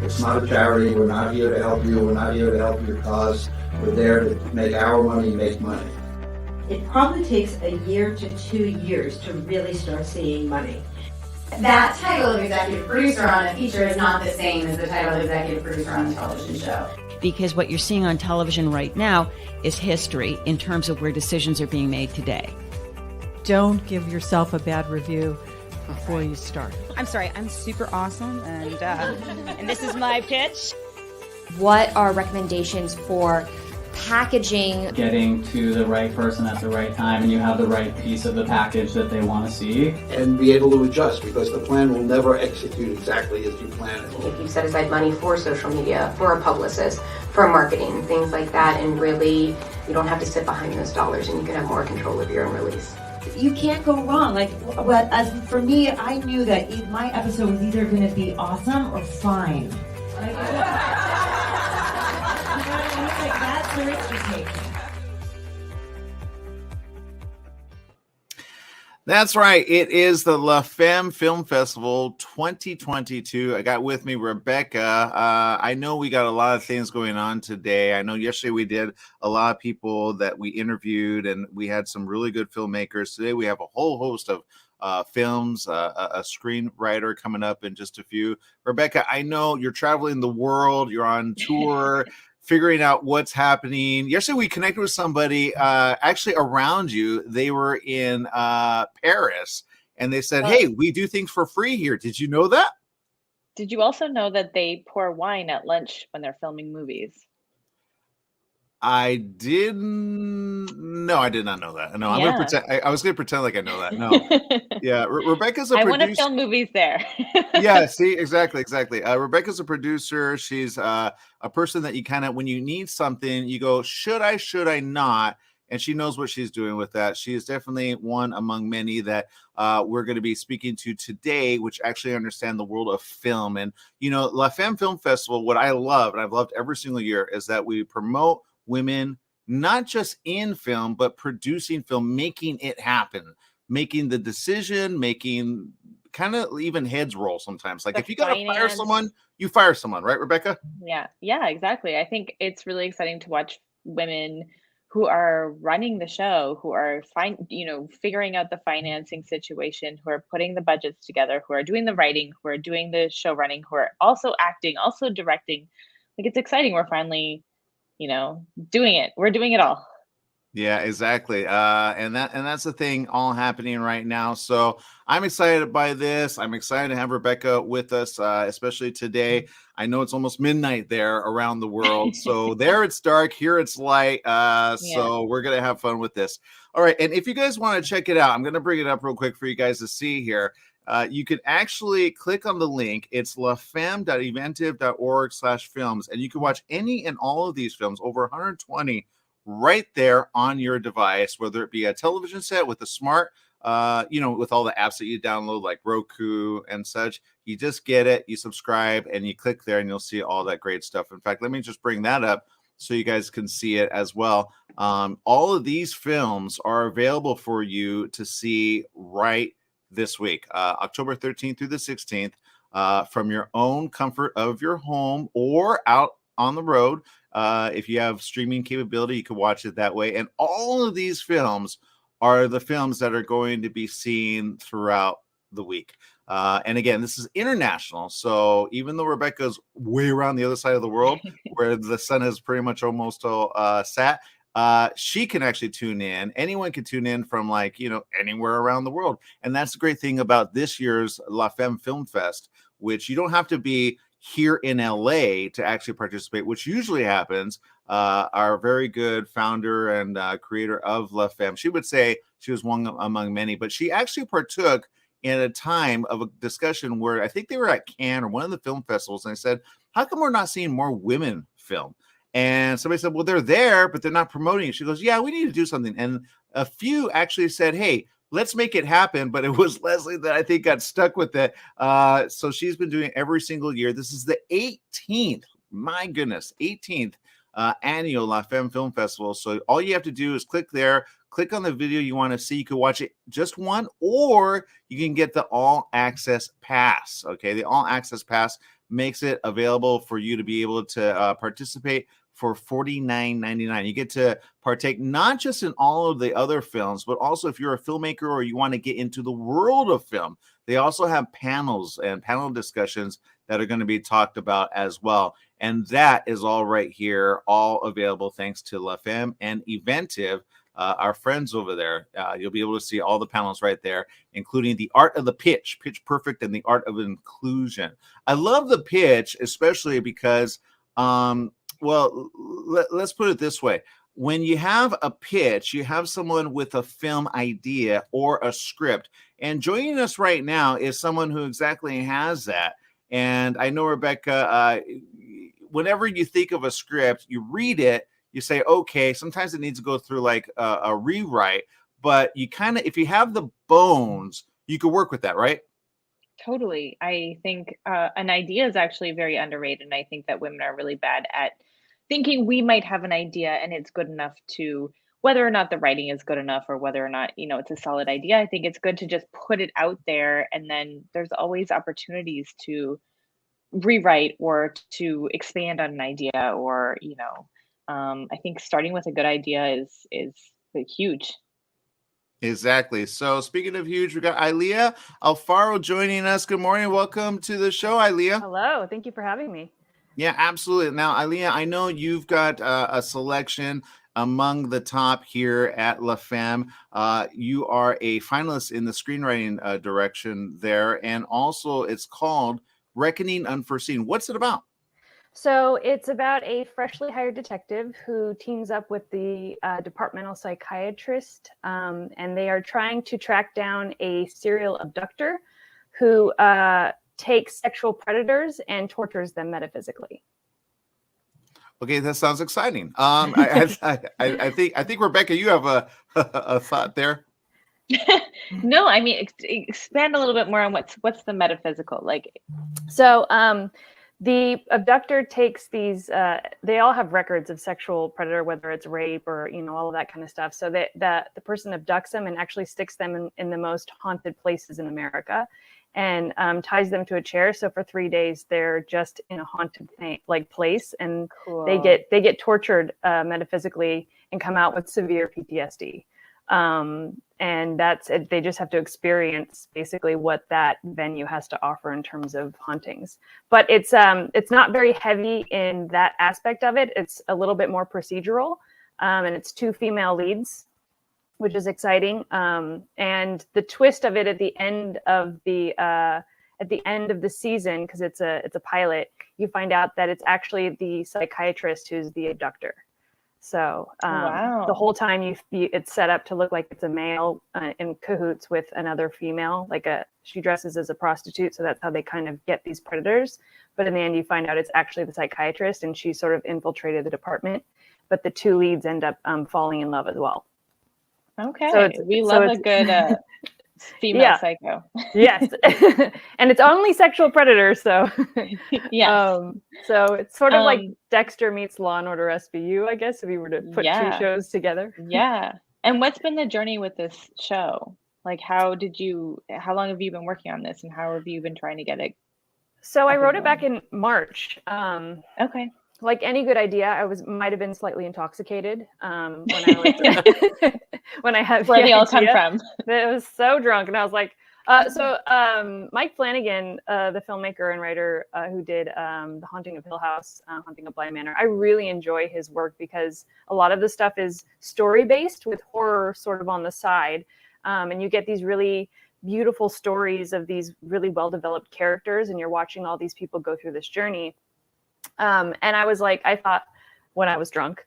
It's not a charity. We're not here to help you. We're not here to help your cause. We're there to make our money make money. It probably takes a year to 2 years to really start seeing money. That title of executive producer on a feature is not the same as the title of executive producer on a television show. Because what you're seeing on television right now is history in terms of where decisions are being made today. Don't give yourself a bad review before you start. I'm sorry, I'm super awesome, and this is my pitch. What are recommendations for packaging? Getting to the right person at the right time, and you have the right piece of the package that they want to see. And be able to adjust, because the plan will never execute exactly as you plan it. If you set aside money for social media, for a publicist, for marketing, things like that, and really you don't have to sit behind those dollars and you can have more control of your own release. You can't go wrong. But as for me, I knew that my episode was either going to be awesome or fine. That's the risk you're taking. That's right. It is the La Femme Film Festival 2022. I got with me Rebecca. I know we got a lot of things going on today. I know yesterday we did a lot of people that we interviewed, and we had some really good filmmakers. Today we have a whole host of films, a screenwriter coming up in just a few. Rebecca, I know you're traveling the world. You're on tour. Figuring out what's happening. Yesterday, we connected with somebody actually around you. They were in Paris, and they said, hey, we do things for free here. Did you know that? Did you also know that they pour wine at lunch when they're filming movies? I didn't. No, I did not know that. No, I'm gonna pretend. I was gonna pretend like I know that. No, yeah. Rebecca's a producer. I want to film movies there. Yeah. See, exactly. Rebecca's a producer. She's a person that you kind of, when you need something, you go, should I not? And she knows what she's doing with that. She is definitely one among many that we're going to be speaking to today, which actually understand the world of film. And La Femme Film Festival. What I love, and I've loved every single year, is that we promote women, not just in film, but producing film, making it happen, making the decision, making kind of even heads roll sometimes. Like if you got to fire someone, you fire someone, right, Rebecca? Yeah, exactly. I think it's really exciting to watch women who are running the show, who are figuring out the financing situation, who are putting the budgets together, who are doing the writing, who are doing the show running, who are also acting, also directing. Like, it's exciting. We're finally doing it. We're doing it all. Yeah, exactly. And that's the thing all happening right now. So I'm excited by this. I'm excited to have Rebecca with us, especially today. I know it's almost midnight there around the world. So there it's dark, here it's light. So we're going to have fun with this. All right. And if you guys want to check it out, I'm going to bring it up real quick for you guys to see here. You can actually click on the link. It's lafemme.eventive.org/films. And you can watch any and all of these films, over 120, right there on your device, whether it be a television set with a smart, with all the apps that you download like Roku and such. You just get it, you subscribe, and you click there, and you'll see all that great stuff. In fact, let me just bring that up so you guys can see it as well. All of these films are available for you to see right this week, October 13th through the 16th, from your own comfort of your home or out on the road. If you have streaming capability, you can watch it that way. And all of these films are the films that are going to be seen throughout the week. And again, this is international. So even though Rebecca's way around the other side of the world, where the sun is pretty much almost set, she can actually tune in. Anyone can tune in from anywhere around the world. And that's the great thing about this year's La Femme Film Fest, which you don't have to be here in LA to actually participate, which usually happens. Our very good founder and creator of La Femme, she would say she was one among many, but she actually partook in a time of a discussion where I think they were at Cannes or one of the film festivals, and I said, how come we're not seeing more women film? And somebody said, well, they're there, but they're not promoting it. She goes, yeah, we need to do something. And a few actually said, hey, let's make it happen. But it was Leslie that I think got stuck with it. So she's been doing it every single year. This is the 18th, my goodness, 18th annual La Femme Film Festival. So all you have to do is click there, click on the video you want to see. You can watch it just one, or you can get the all access pass. Okay. The all access pass makes it available for you to be able to participate for $49.99. You get to partake not just in all of the other films, but also if you're a filmmaker or you want to get into the world of film, they also have panels and panel discussions that are going to be talked about as well. And that is all right here, all available thanks to La Femme and Eventive, our friends over there. You'll be able to see all the panels right there, including the art of the pitch perfect, and the art of inclusion. I love the pitch, especially because, well, let's put it this way. When you have a pitch, you have someone with a film idea or a script. And joining us right now is someone who exactly has that. And I know, Rebecca, whenever you think of a script, you read it, you say, okay, sometimes it needs to go through like a rewrite, but you kind of, if you have the bones, you could work with that, right? Totally. I think an idea is actually very underrated. And I think that women are really bad at thinking we might have an idea and it's good enough to, whether or not the writing is good enough or whether or not, it's a solid idea. I think it's good to just put it out there. And then there's always opportunities to rewrite or to expand on an idea, or, I think starting with a good idea is huge. Exactly. So speaking of huge, we got Alia Alfaro joining us. Good morning. Welcome to the show, Alia. Hello. Thank you for having me. Yeah, absolutely. Now, Alia, I know you've got a selection among the top here at La Femme. You are a finalist in the screenwriting direction there, and also it's called Reckoning Unforeseen. What's it about? So it's about a freshly hired detective who teams up with the departmental psychiatrist, and they are trying to track down a serial abductor who takes sexual predators and tortures them metaphysically. Okay, that sounds exciting. I think Rebecca, you have a thought there. No, I mean, expand a little bit more on what's the metaphysical like. So the abductor takes these. They all have records of sexual predator, whether it's rape or all of that kind of stuff. So that the person abducts them and actually sticks them in the most haunted places in America, and ties them to a chair. So for 3 days, they're just in a haunted place, and Cool. they get tortured metaphysically and come out with severe PTSD. And that's it. They just have to experience basically what that venue has to offer in terms of hauntings. But it's not very heavy in that aspect of it. It's a little bit more procedural, and it's 2 female leads, which is exciting. And the twist of it at the end of the season, because it's a pilot, you find out that it's actually the psychiatrist who's the abductor. So Wow. the whole time it's set up to look like it's a male in cahoots with another female, she dresses as a prostitute. So that's how they kind of get these predators. But in the end, you find out it's actually the psychiatrist, and she sort of infiltrated the department. But the 2 leads end up falling in love as well. Okay. So we love a good female psycho. Yes. And it's only sexual predators. So, yes. So it's sort of like Dexter meets Law and Order SVU, I guess, if you were to put 2 shows together. Yeah. And what's been the journey with this show? Like, how long have you been working on this, and how have you been trying to get it? So I wrote it back in March. Okay. Like any good idea, might have been slightly intoxicated when I had where the they all idea. come from. I was so drunk, and I was like, Mike Flanagan, the filmmaker and writer who did The Haunting of Hill House, Haunting of Bly Manor, I really enjoy his work because a lot of the stuff is story-based with horror sort of on the side, and you get these really beautiful stories of these really well-developed characters, and you're watching all these people go through this journey. And I thought when I was drunk,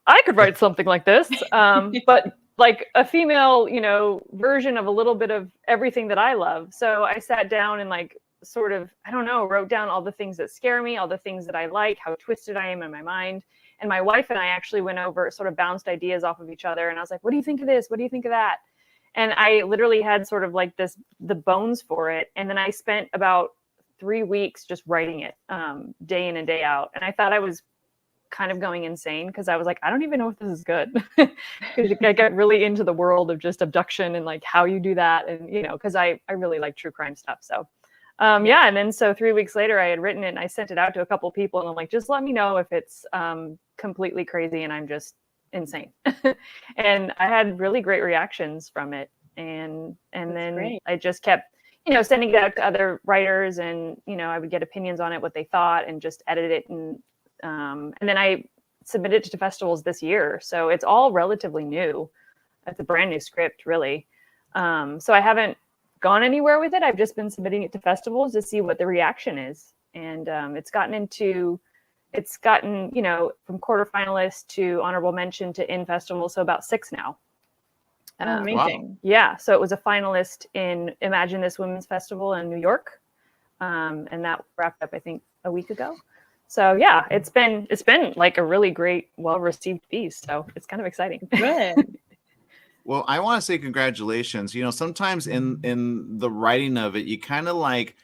I could write something like this, but like a female, version of a little bit of everything that I love. So I sat down and wrote down all the things that scare me, all the things that I like, how twisted I am in my mind. And my wife and I actually went over, sort of bounced ideas off of each other. And I was like, what do you think of this? What do you think of that? And I literally had sort of like the bones for it. And then I spent about 3 weeks just writing it day in and day out. And I thought I was kind of going insane because I was like, I don't even know if this is good. Because I got really into the world of just abduction and like how you do that. And, because I really like true crime stuff. So Yeah, and then so 3 weeks later, I had written it and I sent it out to a couple people, and I'm like, just let me know if it's completely crazy and I'm just insane. And I had really great reactions from it, and then great. I just kept, sending it out to other writers, and I would get opinions on it, what they thought, and just edit it, and then I submitted it to festivals this year, so it's all relatively new. It's a brand new script, really. So I haven't gone anywhere with it. I've just been submitting it to festivals to see what the reaction is. And it's gotten, from quarterfinalist to honorable mention to in festivals, so about 6 now. Amazing. Wow. Yeah, so it was a finalist in Imagine This Women's Festival in New York. And that wrapped up, I think, a week ago. So yeah, it's been like a really great, well-received piece. So it's kind of exciting. Good. Well, I want to say congratulations. Sometimes in the writing of it, you kind of like,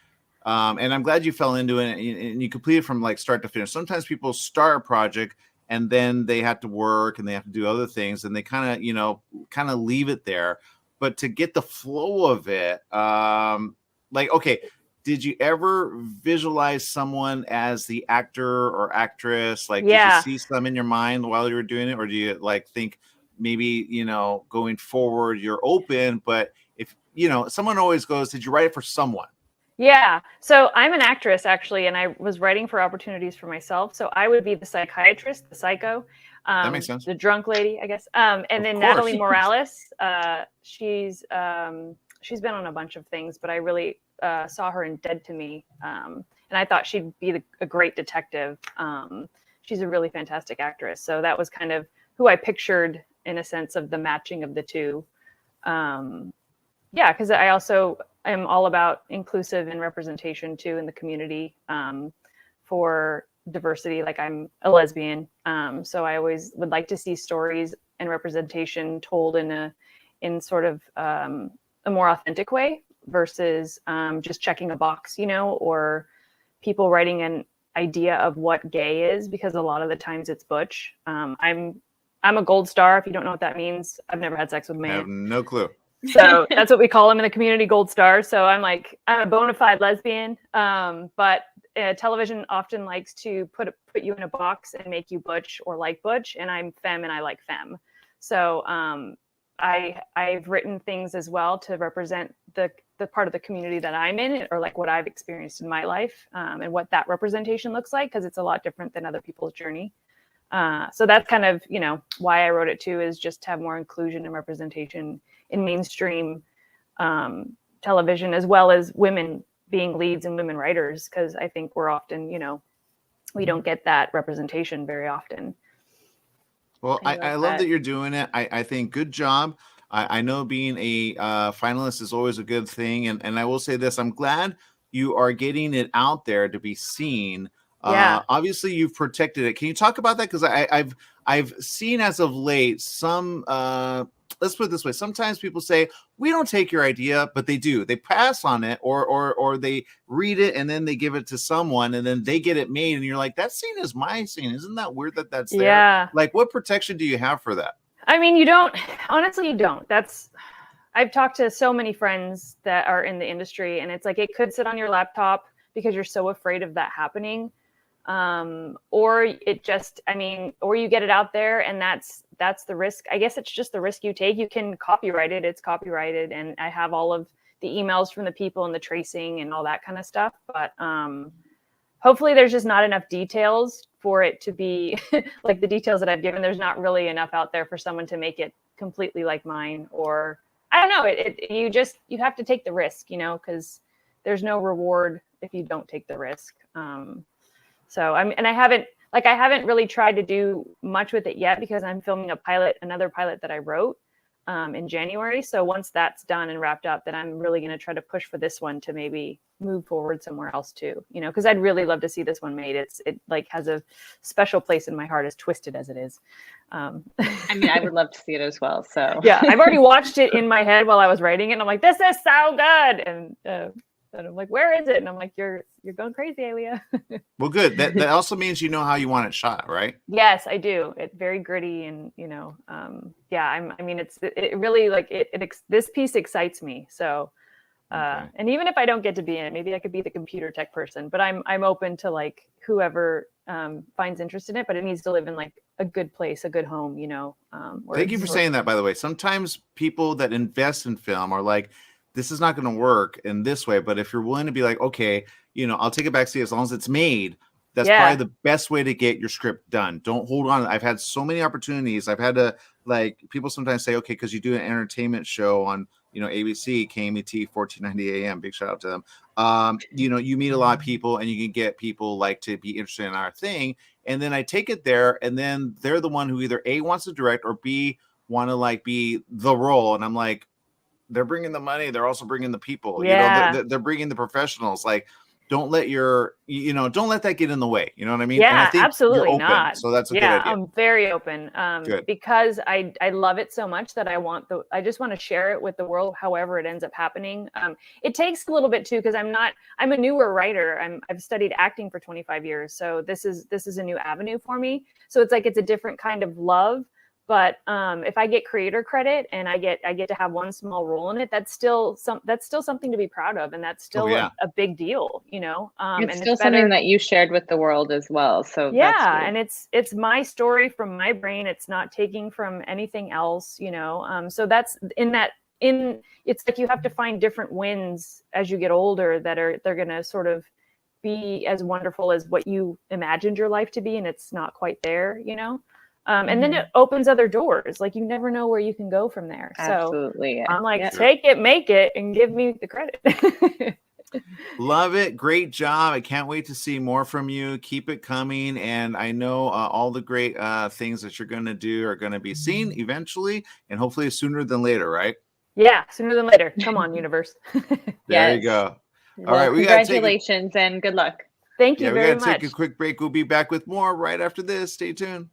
and I'm glad you fell into it and you complete it from like start to finish. Sometimes people start a project and then they have to work and they have to do other things and they kind of leave it there. But to get the flow of it, okay, did you ever visualize someone as the actor or actress? Like, Yeah. Did you see some in your mind while you were doing it, or do you like think maybe going forward you're open? But if someone always goes, did you write it for someone? Yeah. So I'm an actress, actually, and I was writing for opportunities for myself. So I would be the psychiatrist, the psycho. That makes sense. The drunk lady, I guess. And then Natalie Morales, she's been on a bunch of things, but I really saw her in Dead to Me. And I thought she'd be a great detective. She's a really fantastic actress. So that was kind of who I pictured in a sense of the matching of the two. Because I also am all about inclusive and representation too in the community for diversity. Like, I'm a lesbian, so I always would like to see stories and representation told in sort of a more authentic way versus just checking a box, or people writing an idea of what gay is, because a lot of the times it's butch. I'm a gold star. If you don't know what that means, I've never had sex with a man. I have no clue. So that's what we call them in the community, gold star. So I'm a bona fide lesbian. But television often likes to put you in a box and make you butch or like butch. And I'm femme and I like femme. So I've written things as well to represent the part of the community that I'm in, or like what I've experienced in my life, and what that representation looks like, because it's a lot different than other people's journey. So that's kind of, why I wrote it too, is just to have more inclusion and representation in mainstream television, as well as women being leads and women writers, because I think we're often, we don't get that representation very often. Well, I love that you're doing it. I think good job. I know being a finalist is always a good thing. And I will say this, I'm glad you are getting it out there to be seen. Yeah. Obviously you've protected it. Can you talk about that? Because I've seen as of late some let's put it this way. Sometimes people say, we don't take your idea, but they do. They pass on it, or they read it and then they give it to someone and then they get it made. And you're like, that scene is my scene. Isn't that weird that that's there? Yeah. Like, what protection do you have for that? I mean, honestly, you don't. I've talked to so many friends that are in the industry, and it's like, it could sit on your laptop because you're so afraid of that happening. Or you get it out there, and that's the risk. I guess it's just the risk you take. You can copyright it. It's copyrighted. And I have all of the emails from the people and the tracing and all that kind of stuff. But, hopefully there's just not enough details for it to be like the details that I've given. There's not really enough out there for someone to make it completely like mine, or I don't know. You have to take the risk, because there's no reward if you don't take the risk. So I haven't really tried to do much with it yet, because I'm filming another pilot that I wrote in January. So once that's done and wrapped up, then I'm really going to try to push for this one to maybe move forward somewhere else too, because I'd really love to see this one made. It like has a special place in my heart, as twisted as it is. I mean, I would love to see it as well. So yeah, I've already watched it in my head while I was writing it, and I'm like, this is so good. And I'm like, where is it? And I'm like, you're going crazy, Alia. Well, good. That also means you know how you want it shot, right? Yes, I do. It's very gritty, and it's really like this piece excites me. So And even if I don't get to be in it, maybe I could be the computer tech person, but I'm open to like whoever finds interest in it, but it needs to live in like a good place, a good home, you know. Thank you for saying that, by the way. Sometimes people that invest in film are like, this is not going to work in this way. But if you're willing to be like, okay, you know, I'll take a back seat as long as it's made. That's probably the best way to get your script done. Don't hold on. I've had so many opportunities. I've had to, like, people sometimes say, okay, because you do an entertainment show on, you know, ABC, KMET, 1490 AM. Big shout out to them. You know, you meet a lot of people and you can get people like to be interested in our thing. And then I take it there and then they're the one who either A, wants to direct, or B, want to like be the role. And I'm like, they're bringing the money. They're also bringing the people. Yeah. You know, they're bringing the professionals. Like, don't let don't let that get in the way. You know what I mean? Yeah, and I think absolutely you're open, not. so that's a good idea. I'm very open Good. because I love it so much that I just want to share it with the world, however it ends up happening. It takes a little bit too, because I'm a newer writer. I've studied acting for 25 years. So this is a new avenue for me. So it's like, it's a different kind of love. But if I get creator credit and I get to have one small role in it, that's still something to be proud of, and that's still a big deal, you know. It's and still something that you shared with the world as well. So yeah, and it's my story from my brain. It's not taking from anything else, you know. So that's it's like you have to find different wins as you get older they're gonna sort of be as wonderful as what you imagined your life to be, and it's not quite there, you know. And then it opens other doors. Like, you never know where you can go from there. Absolutely. So I'm like, take it, make it, and give me the credit. Love it. Great job. I can't wait to see more from you. Keep it coming. And I know all the great things that you're going to do are going to be seen eventually, and hopefully sooner than later, right? Yeah, sooner than later. Come on, universe. There you go. Well, all right. Congratulations and good luck. Thank you very much. We got to take a quick break. We'll be back with more right after this. Stay tuned.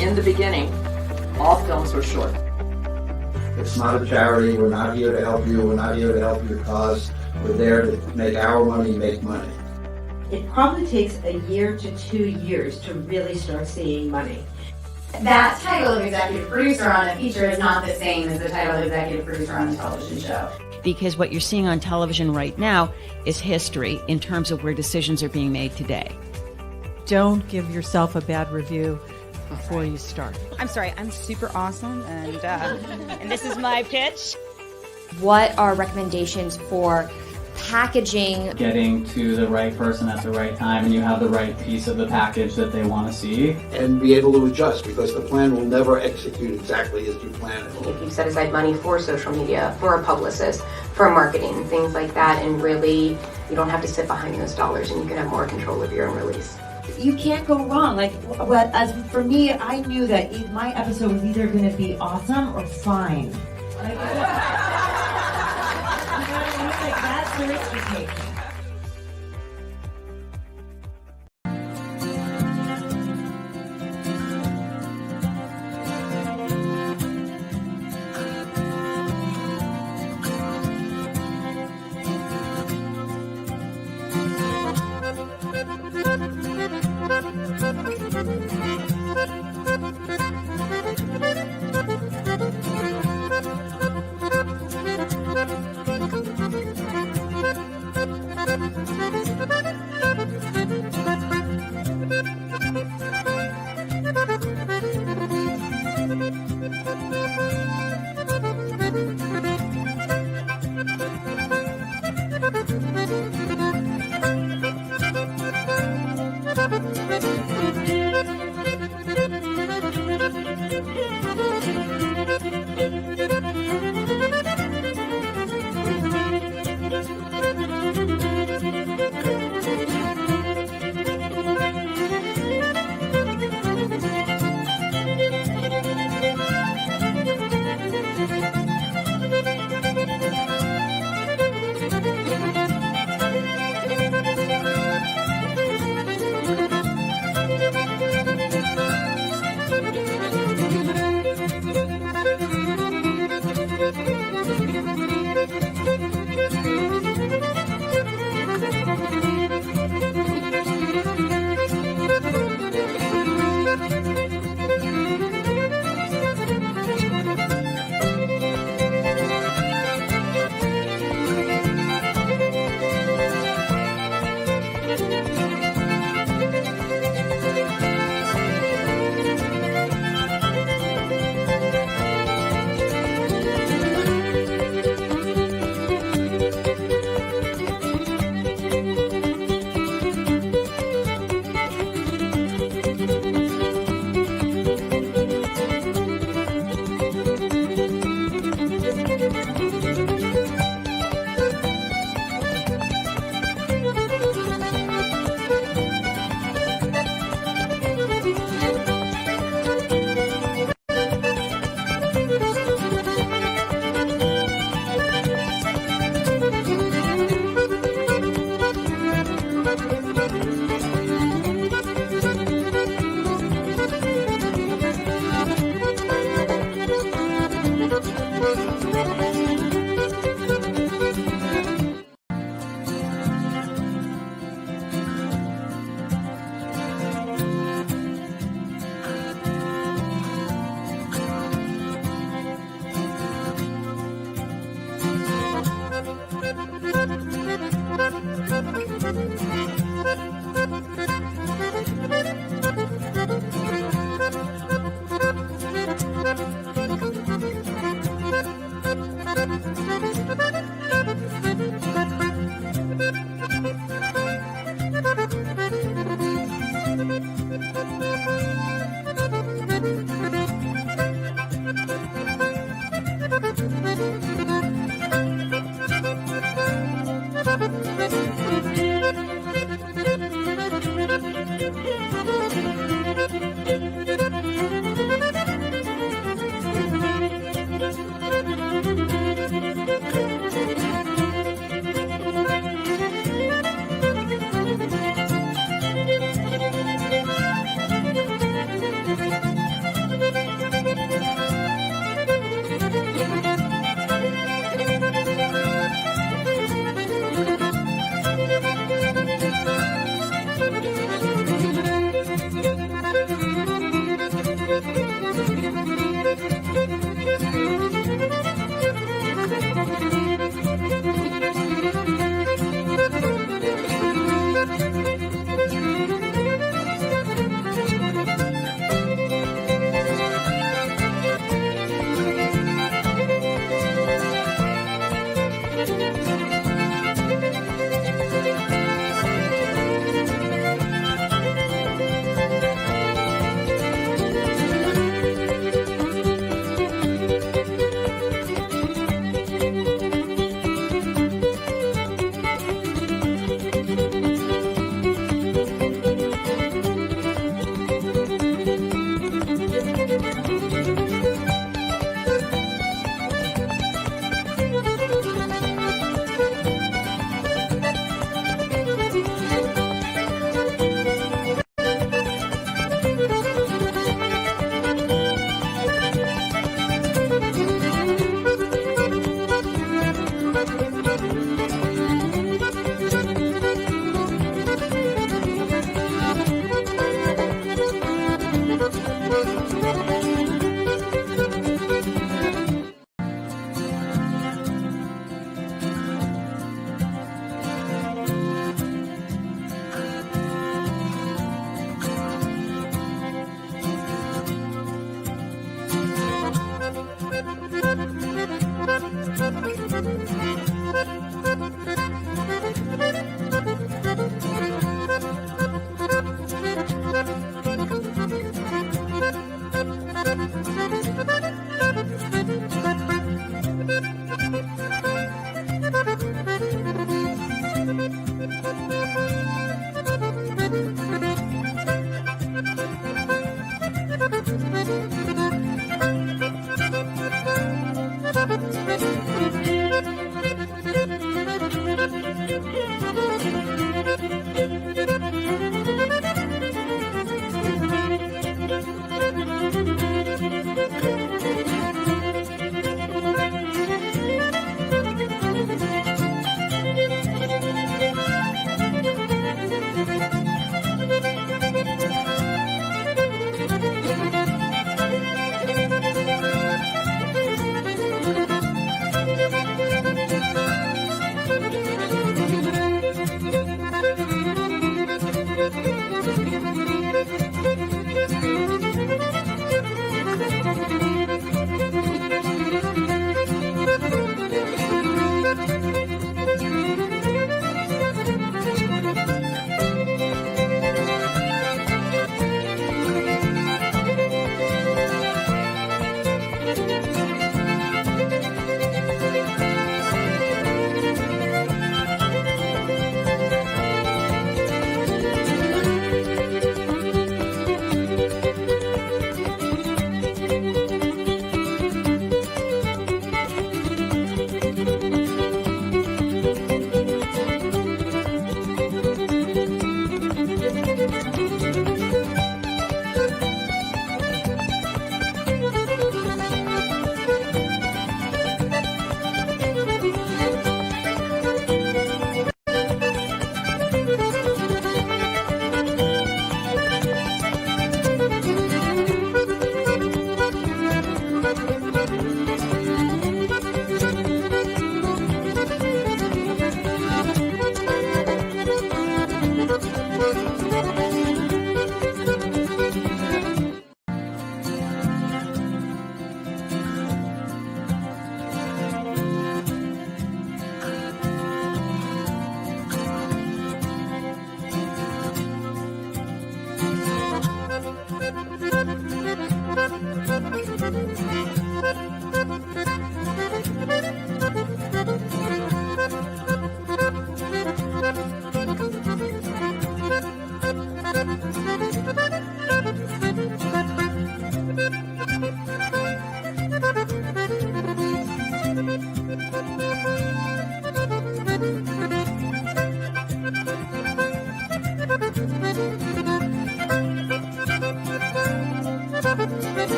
In the beginning, all films were short. It's not a charity. We're not here to help you. We're not here to help your cause. We're there to make our money make money. It probably takes a year to 2 years to really start seeing money. That title of executive producer on a feature is not the same as the title of executive producer on a television show. Because what you're seeing on television right now is history in terms of where decisions are being made today. Don't give yourself a bad review before you start. I'm sorry, I'm super awesome, and this is my pitch. What are recommendations for packaging? Getting to the right person at the right time, and you have the right piece of the package that they want to see. And be able to adjust, because the plan will never execute exactly as you plan it. If you set aside money for social media, for a publicist, for marketing, things like that, and really you don't have to sit behind those dollars and you can have more control of your own release. You can't go wrong. Like, what? As for me, I knew that my episode was either going to be awesome or fine. Like, that's the risk you take.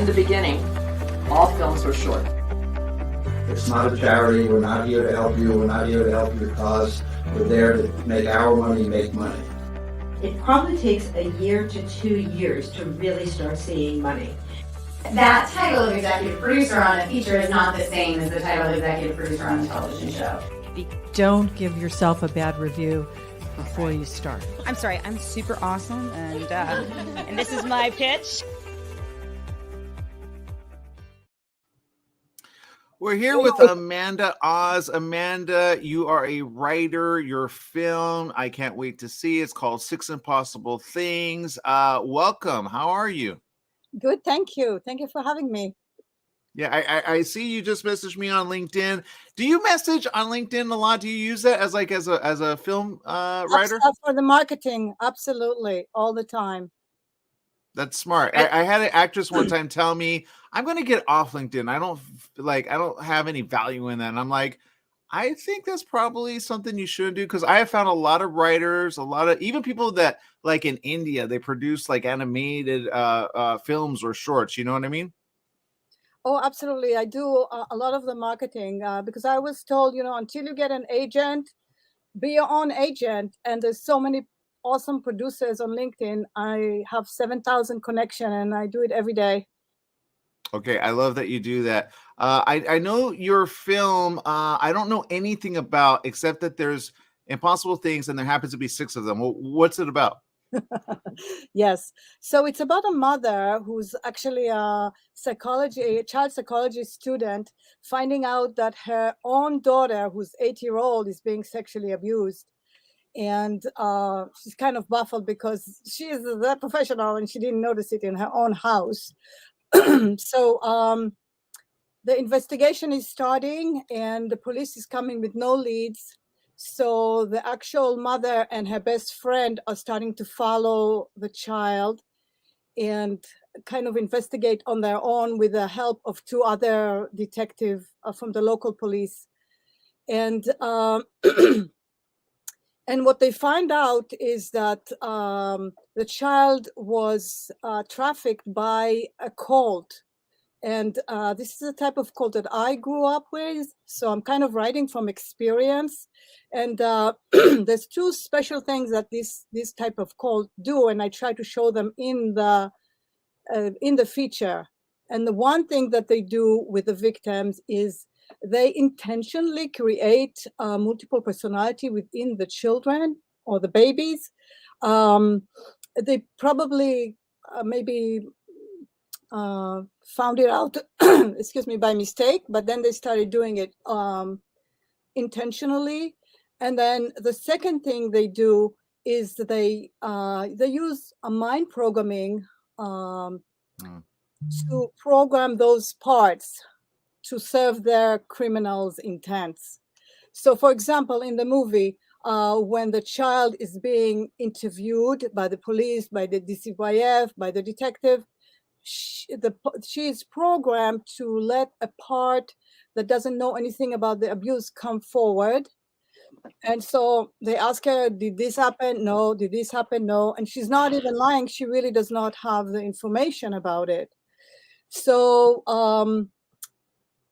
In the beginning, all films were short. It's not a charity. We're not here to help you. We're not here to help your cause. We're there to make our money make money. It probably takes a year to 2 years to really start seeing money. That title of executive producer on a feature is not the same as the title of executive producer on a television show. Don't give yourself a bad review before you start. I'm sorry, I'm super awesome, and this is my pitch. We're here with Amanda Oz. Amanda, you are a writer. Your film, I can't wait to see. It's called Six Impossible Things. Welcome. How are you? Good, thank you. Thank you for having me. Yeah, I see you just messaged me on LinkedIn. Do you message on LinkedIn a lot? Do you use that as a film writer? For the marketing, absolutely, all the time. That's smart. I had an actress one time tell me, I'm going to get off LinkedIn. I don't have any value in that. And I'm like, I think that's probably something you shouldn't do, because I have found a lot of writers, a lot of even people that like in India, they produce like animated films or shorts. You know what I mean? Oh, absolutely. I do a lot of the marketing because I was told, until you get an agent, be your own agent. And there's so many awesome producers on LinkedIn. I have 7,000 connection and I do it every day. Okay, I love that you do that. I know your film. I don't know anything about except that there's impossible things and there happens to be 6 of them. What's it about? Yes. So it's about a mother who's actually a child psychology student, finding out that her own daughter, who's 8-year-old, is being sexually abused. And she's kind of baffled because she is that professional and she didn't notice it in her own house. So the investigation is starting and the police is coming with no leads. So the actual mother and her best friend are starting to follow the child and kind of investigate on their own with the help of 2 other detectives from the local police. And and what they find out is that the child was trafficked by a cult. And this is a type of cult that I grew up with. So I'm kind of writing from experience. And there's 2 special things that this type of cult do. And I try to show them in the feature. And the one thing that they do with the victims is they intentionally create multiple personality within the children or the babies. They probably maybe found it out, excuse me, by mistake, but then they started doing it intentionally. And then the second thing they do is they use a mind programming to program those parts to serve their criminals' intents. So, for example, in the movie, when the child is being interviewed by the police, by the DCYF, by the detective, she is programmed to let a part that doesn't know anything about the abuse come forward. And so they ask her, did this happen? No. Did this happen? No. And she's not even lying. She really does not have the information about it. So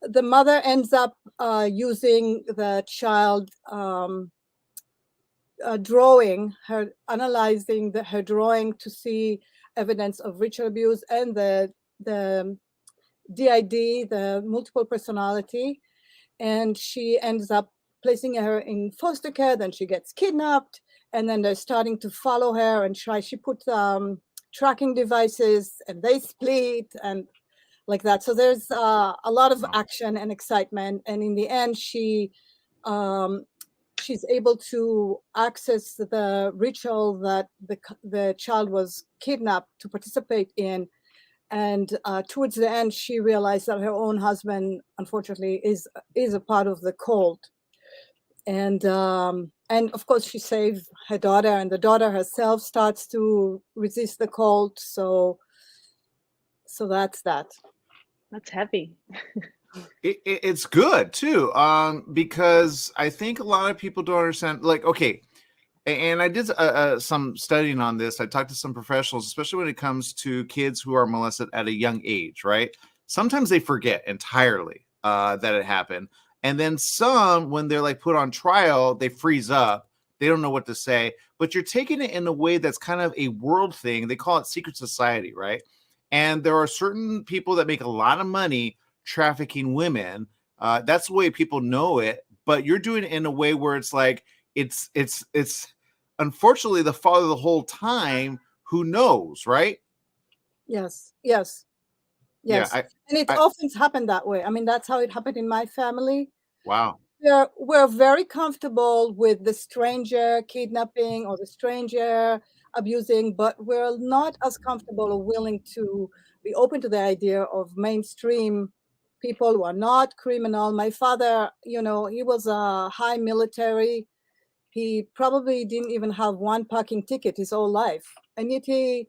the mother ends up using the child drawing, analyzing her drawing to see evidence of ritual abuse and the DID, the multiple personality. And she ends up placing her in foster care. Then she gets kidnapped. And then they're starting to follow her and try. She put tracking devices and they split and like that. So there's a lot of action and excitement. And in the end, she's able to access the ritual that the child was kidnapped to participate in. And towards the end, she realized that her own husband, unfortunately, is a part of the cult. And of course, she saved her daughter, and the daughter herself starts to resist the cult. So that's that. That's heavy. It's good too, because I think a lot of people don't understand. Like, okay, and I did some studying on this. I talked to some professionals, especially when it comes to kids who are molested at a young age. Right? Sometimes they forget entirely that it happened. And then some, when they're like put on trial, they freeze up. They don't know what to say. But you're taking it in a way that's kind of a world thing. They call it secret society, right? And there are certain people that make a lot of money trafficking women. That's the way people know it. But you're doing it in a way where it's like it's unfortunately the father the whole time who knows, right? Yes. Yeah, And it often happened that way. I mean, that's how it happened in my family. Wow. We're very comfortable with the stranger kidnapping or the stranger abusing, but we're not as comfortable or willing to be open to the idea of mainstream people who are not criminal. My father, he was a high military. He probably didn't even have one parking ticket his whole life. And yet he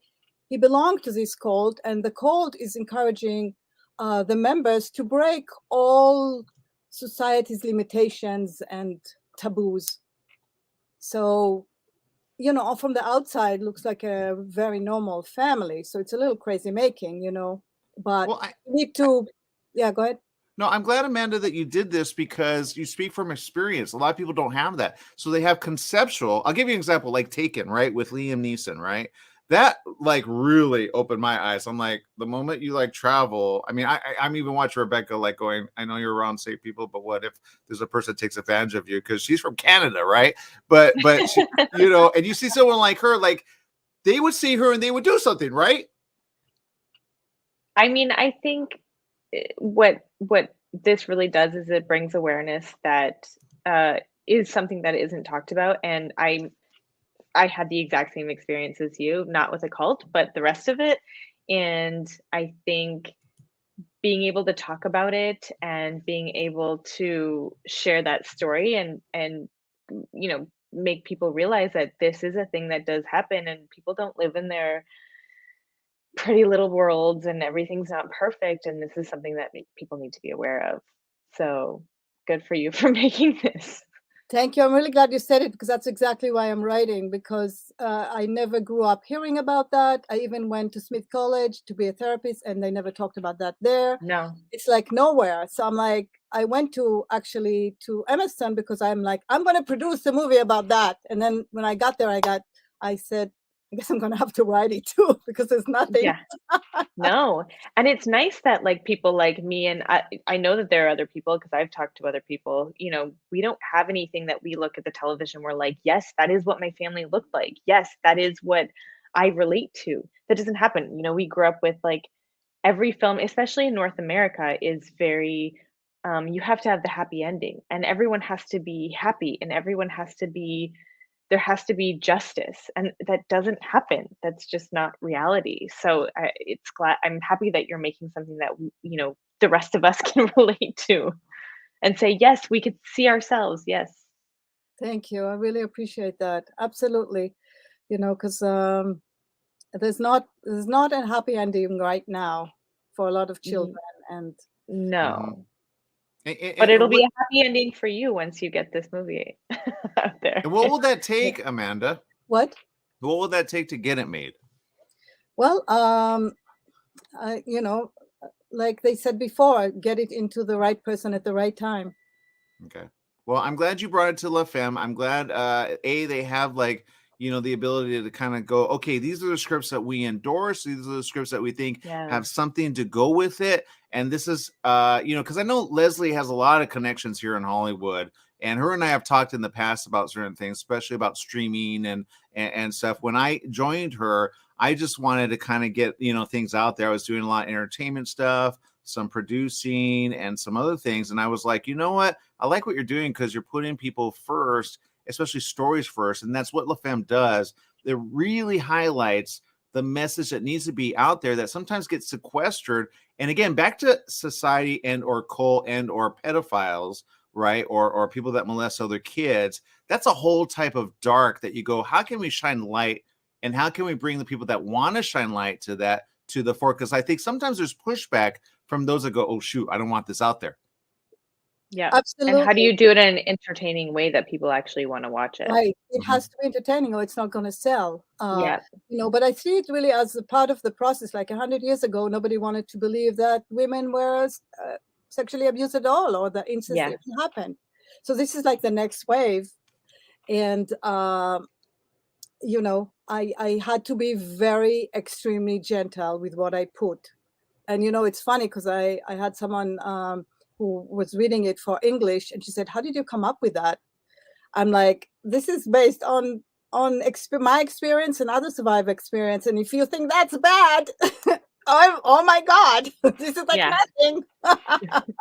belonged to this cult, and the cult is encouraging the members to break all society's limitations and taboos. So, from the outside, looks like a very normal family. So it's a little crazy making, but you need to, yeah, go ahead. No, I'm glad, Amanda, that you did this because you speak from experience. A lot of people don't have that. So they have conceptual. I'll give you an example, like Taken, right? With Liam Neeson, right? That like really opened my eyes. I'm like, the moment you like travel, I mean, I'm even watching Rebecca like going, I know you're around safe people, but what if there's a person that takes advantage of you? Because she's from Canada, right? But she, and you see someone like her, like they would see her and they would do something, right? I mean, I think what this really does is it brings awareness that is something that isn't talked about. And I had the exact same experience as you, not with a cult, but the rest of it. And I think being able to talk about it and being able to share that story and make people realize that this is a thing that does happen and people don't live in their pretty little worlds and everything's not perfect. And this is something that people need to be aware of. So good for you for making this. Thank you. I'm really glad you said it because that's exactly why I'm writing, because I never grew up hearing about that. I even went to Smith College to be a therapist and they never talked about that there. No. It's like nowhere. So I'm like, I went to Emerson because I'm like, I'm going to produce a movie about that. And then when I got there, I said, I guess I'm going to have to write it too because there's nothing. Yeah. No. And it's nice that like people like me, and I know that there are other people because I've talked to other people, we don't have anything that we look at the television. We're like, yes, that is what my family looked like. Yes, that is what I relate to. That doesn't happen. We grew up with like every film, especially in North America, is very, you have to have the happy ending and everyone has to be happy and there has to be justice, and that doesn't happen. That's just not reality. So I'm happy that you're making something that the rest of us can relate to and say, yes, we could see ourselves. Yes. Thank you. I really appreciate that. Absolutely. Because there's not a happy ending right now for a lot of children. And no. But it'll be a happy ending for you once you get this movie out there. And what will that take, Amanda? What will that take to get it made? Well, like they said before, get it into the right person at the right time. Okay. Well, I'm glad you brought it to La Femme. I'm glad, they have like, the ability to kind of go, okay, these are the scripts that we endorse. These are the scripts that we think have something to go with it. And this is, because I know Leslie has a lot of connections here in Hollywood, and her and I have talked in the past about certain things, especially about streaming and stuff. When I joined her, I just wanted to kind of get, things out there. I was doing a lot of entertainment stuff, some producing and some other things. And I was like, you know what? I like what you're doing because you're putting people first, especially stories first. And that's what La Femme does. It really highlights the message that needs to be out there that sometimes gets sequestered. And again, back to society and or cult and or pedophiles, right? Or people that molest other kids. That's a whole type of dark that you go, how can we shine light? And how can we bring the people that want to shine light to that to the fore? Because I think sometimes there's pushback from those that go, oh, shoot, I don't want this out there. Yeah. Absolutely. And how do you do it in an entertaining way that people actually want to watch it? Right. It has to be entertaining or it's not going to sell. Yeah. But I see it really as a part of the process. Like 100 years ago, nobody wanted to believe that women were sexually abused at all, or the incest even happened. So this is like the next wave. And, you know, I had to be very extremely gentle with what I put. And, you know, it's funny because I had someone who was reading it for English, and she said, how did you come up with that? I'm like, this is based on my experience and other survivor experience. And if you think that's bad, oh my God, this is like nothing.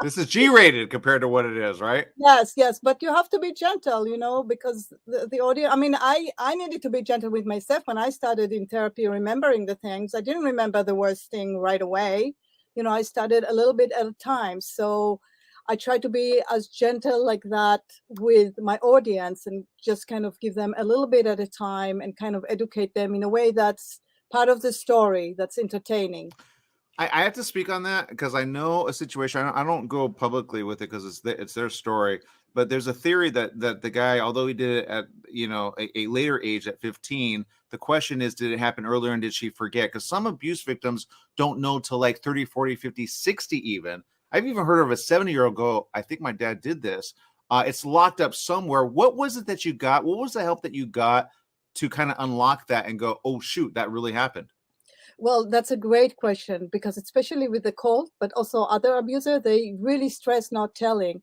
This is G-rated compared to what it is, right? Yes, but you have to be gentle, you know, because the audience, I mean, I needed to be gentle with myself when I started in therapy, remembering the things. I didn't remember the worst thing right away. You know, I started a little bit at a time. So I try to be as gentle like that with my audience and just kind of give them a little bit at a time and kind of educate them in a way that's part of the story, that's entertaining. I have to speak on that because I know a situation. I don't go publicly with it because it's their story. But there's a theory that the guy, although he did it at a later age at 15, the question is, did it happen earlier and did she forget? Because some abuse victims don't know till like 30, 40, 50, 60 even. I've even heard of a 70-year-old go, I think my dad did this. It's locked up somewhere. What was it that you got? What was the help that you got to kind of unlock that and go, oh, shoot, that really happened? Well, that's a great question, because especially with the cult, but also other abusers, they really stress not telling.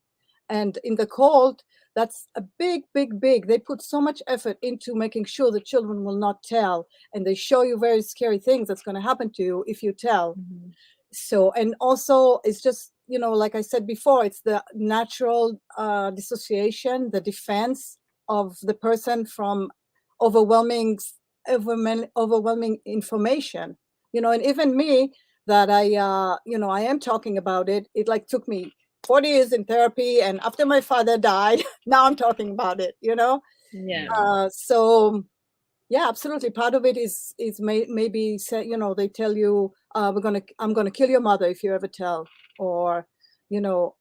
And in the cult, that's a big. They put so much effort into making sure the children will not tell. And they show you very scary things that's going to happen to you if you tell. Mm-hmm. So, and also it's just, you know, like I said before, it's the natural dissociation, the defense of the person from overwhelming information, you know. And even me, that I am talking about it, it like took me 40 years in therapy, and after my father died, now I'm talking about it, you know. So yeah, absolutely, part of it is maybe say, you know, they tell you I'm gonna kill your mother if you ever tell, or, you know,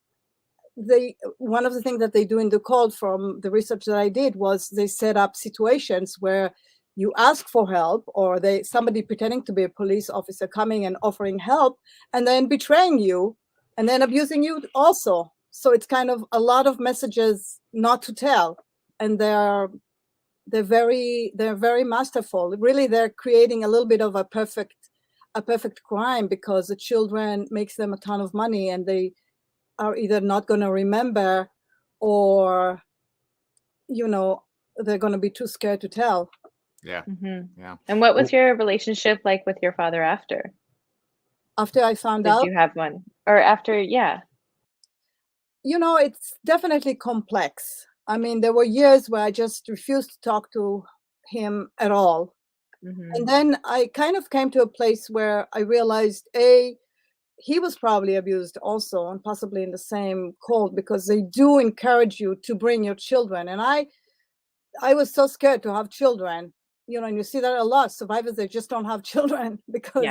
one of the things that they do in the cult, from the research that I did, was they set up situations where you ask for help, or somebody pretending to be a police officer coming and offering help, and then betraying you, and then abusing you also. So it's kind of a lot of messages not to tell, and they're very masterful. Really, they're creating a little bit of a perfect crime, because the children makes them a ton of money, and they are either not going to remember, or, you know, they're going to be too scared to tell. Yeah. Mm-hmm. Yeah. And what was your relationship like with your father after? After I found out? Did you have one? Or after, yeah. You know, it's definitely complex. I mean, there were years where I just refused to talk to him at all. Mm-hmm. And then I kind of came to a place where I realized, he was probably abused also, and possibly in the same cult, because they do encourage you to bring your children. And I was so scared to have children, you know, and you see that a lot. Survivors, they just don't have children because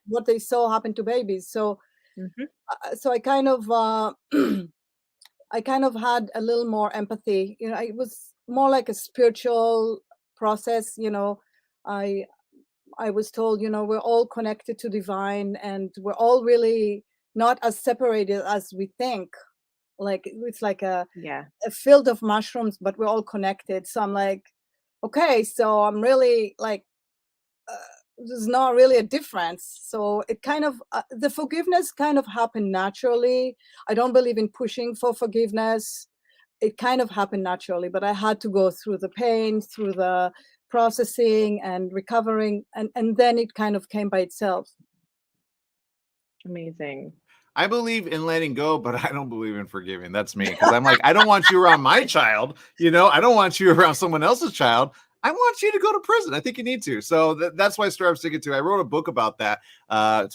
what they saw happen to babies. So, so I kind of, I kind of had a little more empathy. You know, it was more like a spiritual process. You know, I was told, you know, we're all connected to divine, and we're all really not as separated as we think. Like, it's like a field of mushrooms, but we're all connected. So I'm like, okay, so I'm really like, there's not really a difference. So it kind of, the forgiveness kind of happened naturally. I don't believe in pushing for forgiveness. It kind of happened naturally, but I had to go through the pain, through the processing and recovering, and then it kind of came by itself. Amazing. I believe in letting go, but I don't believe in forgiving. That's me, because I'm like, I don't want you around my child. You know, I don't want you around someone else's child. I want you to go to prison. I think you need to. So that's my story I'm sticking to. I wrote a book about that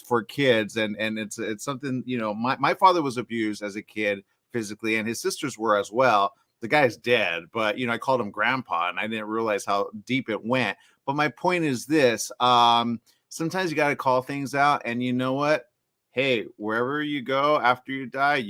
for kids, and it's something, you know, my father was abused as a kid physically, and his sisters were as well. The guy's dead, but, you know, I called him grandpa, and I didn't realize how deep it went. But my point is this, sometimes you got to call things out, and you know what? Hey, wherever you go after you die,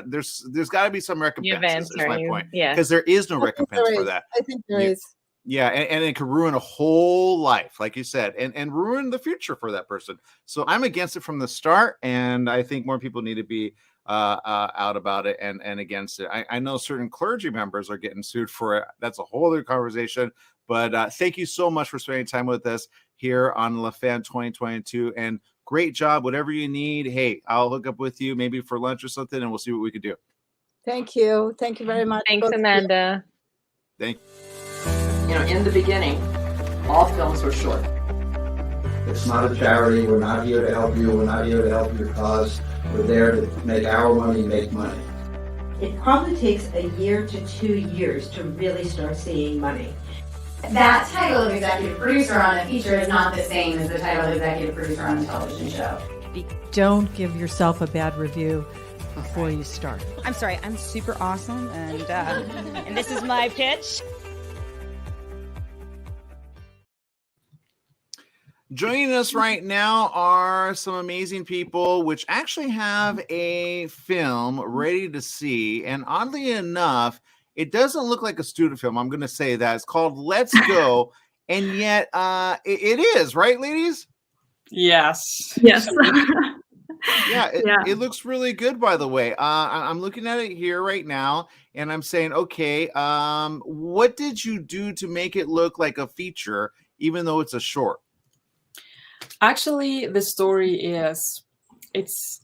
there's got to be some recompense. Is my point. Yeah. Because there is no recompense for that. I think there is. Yeah, and it could ruin a whole life, like you said, and ruin the future for that person. So I'm against it from the start, and I think more people need to be out about it and against it. I know certain clergy members are getting sued for it. That's a whole other conversation. But thank you so much for spending time with us here on La Femme 2022, and great job. Whatever you need, hey, I'll hook up with you maybe for lunch or something, and we'll see what we could do. Thank you. Thank you very much. Thanks, Amanda. Thank You know, in the beginning, all films were short. It's not a charity. We're not here to help you. We're not here to help your cause. We're there to make our money make money. It probably takes a year to 2 years to really start seeing money. That title of executive producer on a feature is not the same as the title of executive producer on a television show. Don't give yourself a bad review before you start. I'm sorry, I'm super awesome, and this is my pitch. Joining us right now are some amazing people which actually have a film ready to see. And oddly enough, it doesn't look like a student film. I'm going to say that. It's called Let's Go. And yet it is, right, ladies? Yes. Yeah, it looks really good, by the way. I'm looking at it here right now, and I'm saying, okay, what did you do to make it look like a feature, even though it's a short? Actually, the story is, it's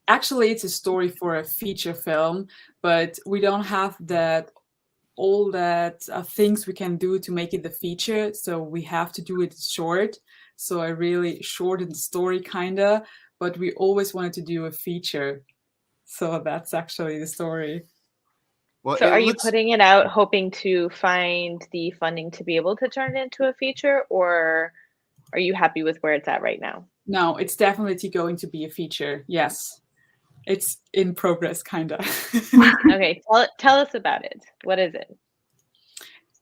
a story for a feature film, but we don't have all that things we can do to make it the feature, so we have to do it short. So I really shortened the story kinda, but we always wanted to do a feature. So that's actually the story. Well, so are you putting it out hoping to find the funding to be able to turn it into a feature, or are you happy with where it's at right now? No, it's definitely going to be a feature. Yes. It's in progress, kind of. Okay, tell us about it. What is it?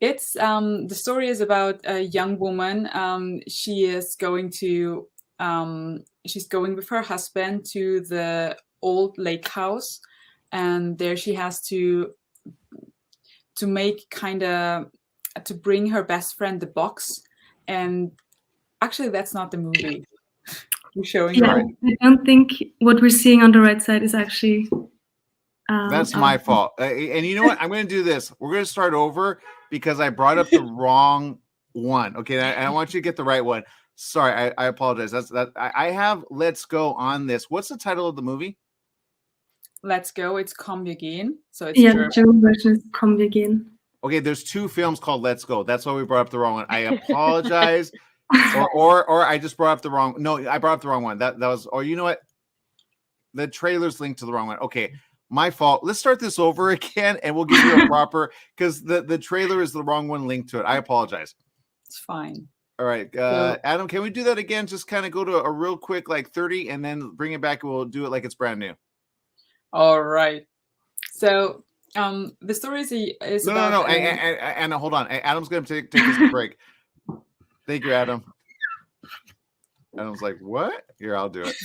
It's the story is about a young woman. She is going to she's going with her husband to the old lake house, and there she has to make to bring her best friend the box. And actually, that's not the movie we're showing. Yeah, I don't think what we're seeing on the right side is actually. That's my fault. And you know what? I'm going to do this. We're going to start over because I brought up the wrong one. Okay, I want you to get the right one. Sorry, I apologize. I have Let's Go on this. What's the title of the movie? Let's Go. It's Komm wir gehen. So it's the German version is Komm wir gehen. Okay, there's two films called Let's Go. That's why we brought up the wrong one. I apologize. or I just brought up the wrong. No, I brought up the wrong one. That was. Or you know what? The trailer's linked to the wrong one. Okay, my fault. Let's start this over again, and we'll give you a proper, because the trailer is the wrong one linked to it. I apologize. It's fine. All right, Adam, can we do that again? Just kind of go to a real quick, like 30, and then bring it back, and we'll do it like it's brand new. All right. So the story is about... No. And hold on. Adam's going to take this break. Thank you, Adam. Adam's like, what? Here, I'll do it.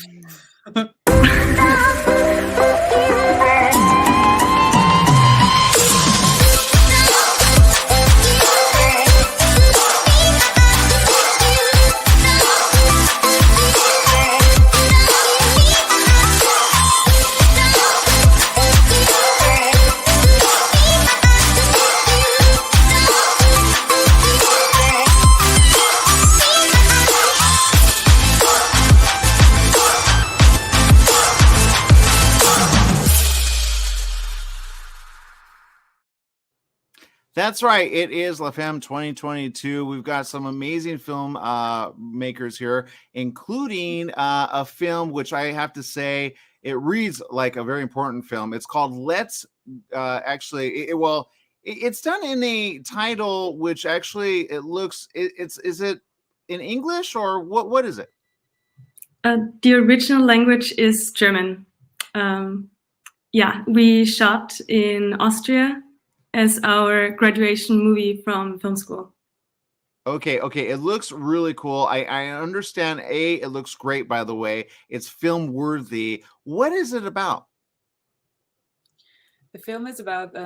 That's right. It is La Femme 2022. We've got some amazing film makers here, including a film which I have to say it reads like a very important film. It's called Let's. It's done in a title which actually it looks. Is it in English or what? What is it? The original language is German. We shot in Austria as our graduation movie from film school. Okay. It looks really cool. I understand. It looks great, by the way. It's film worthy. What is it about? The film is about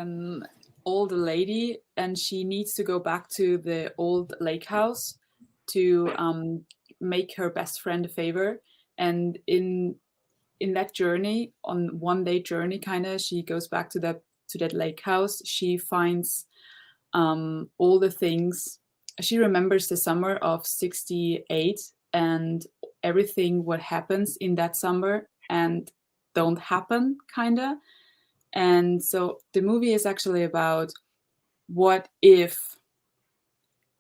old lady, and she needs to go back to the old lake house to make her best friend a favor. And in that journey, on one-day journey, kind of, she goes back to that lake house. She finds all the things. She remembers the summer of '68 and everything what happens in that summer and don't happen, kind of. And so the movie is actually about what if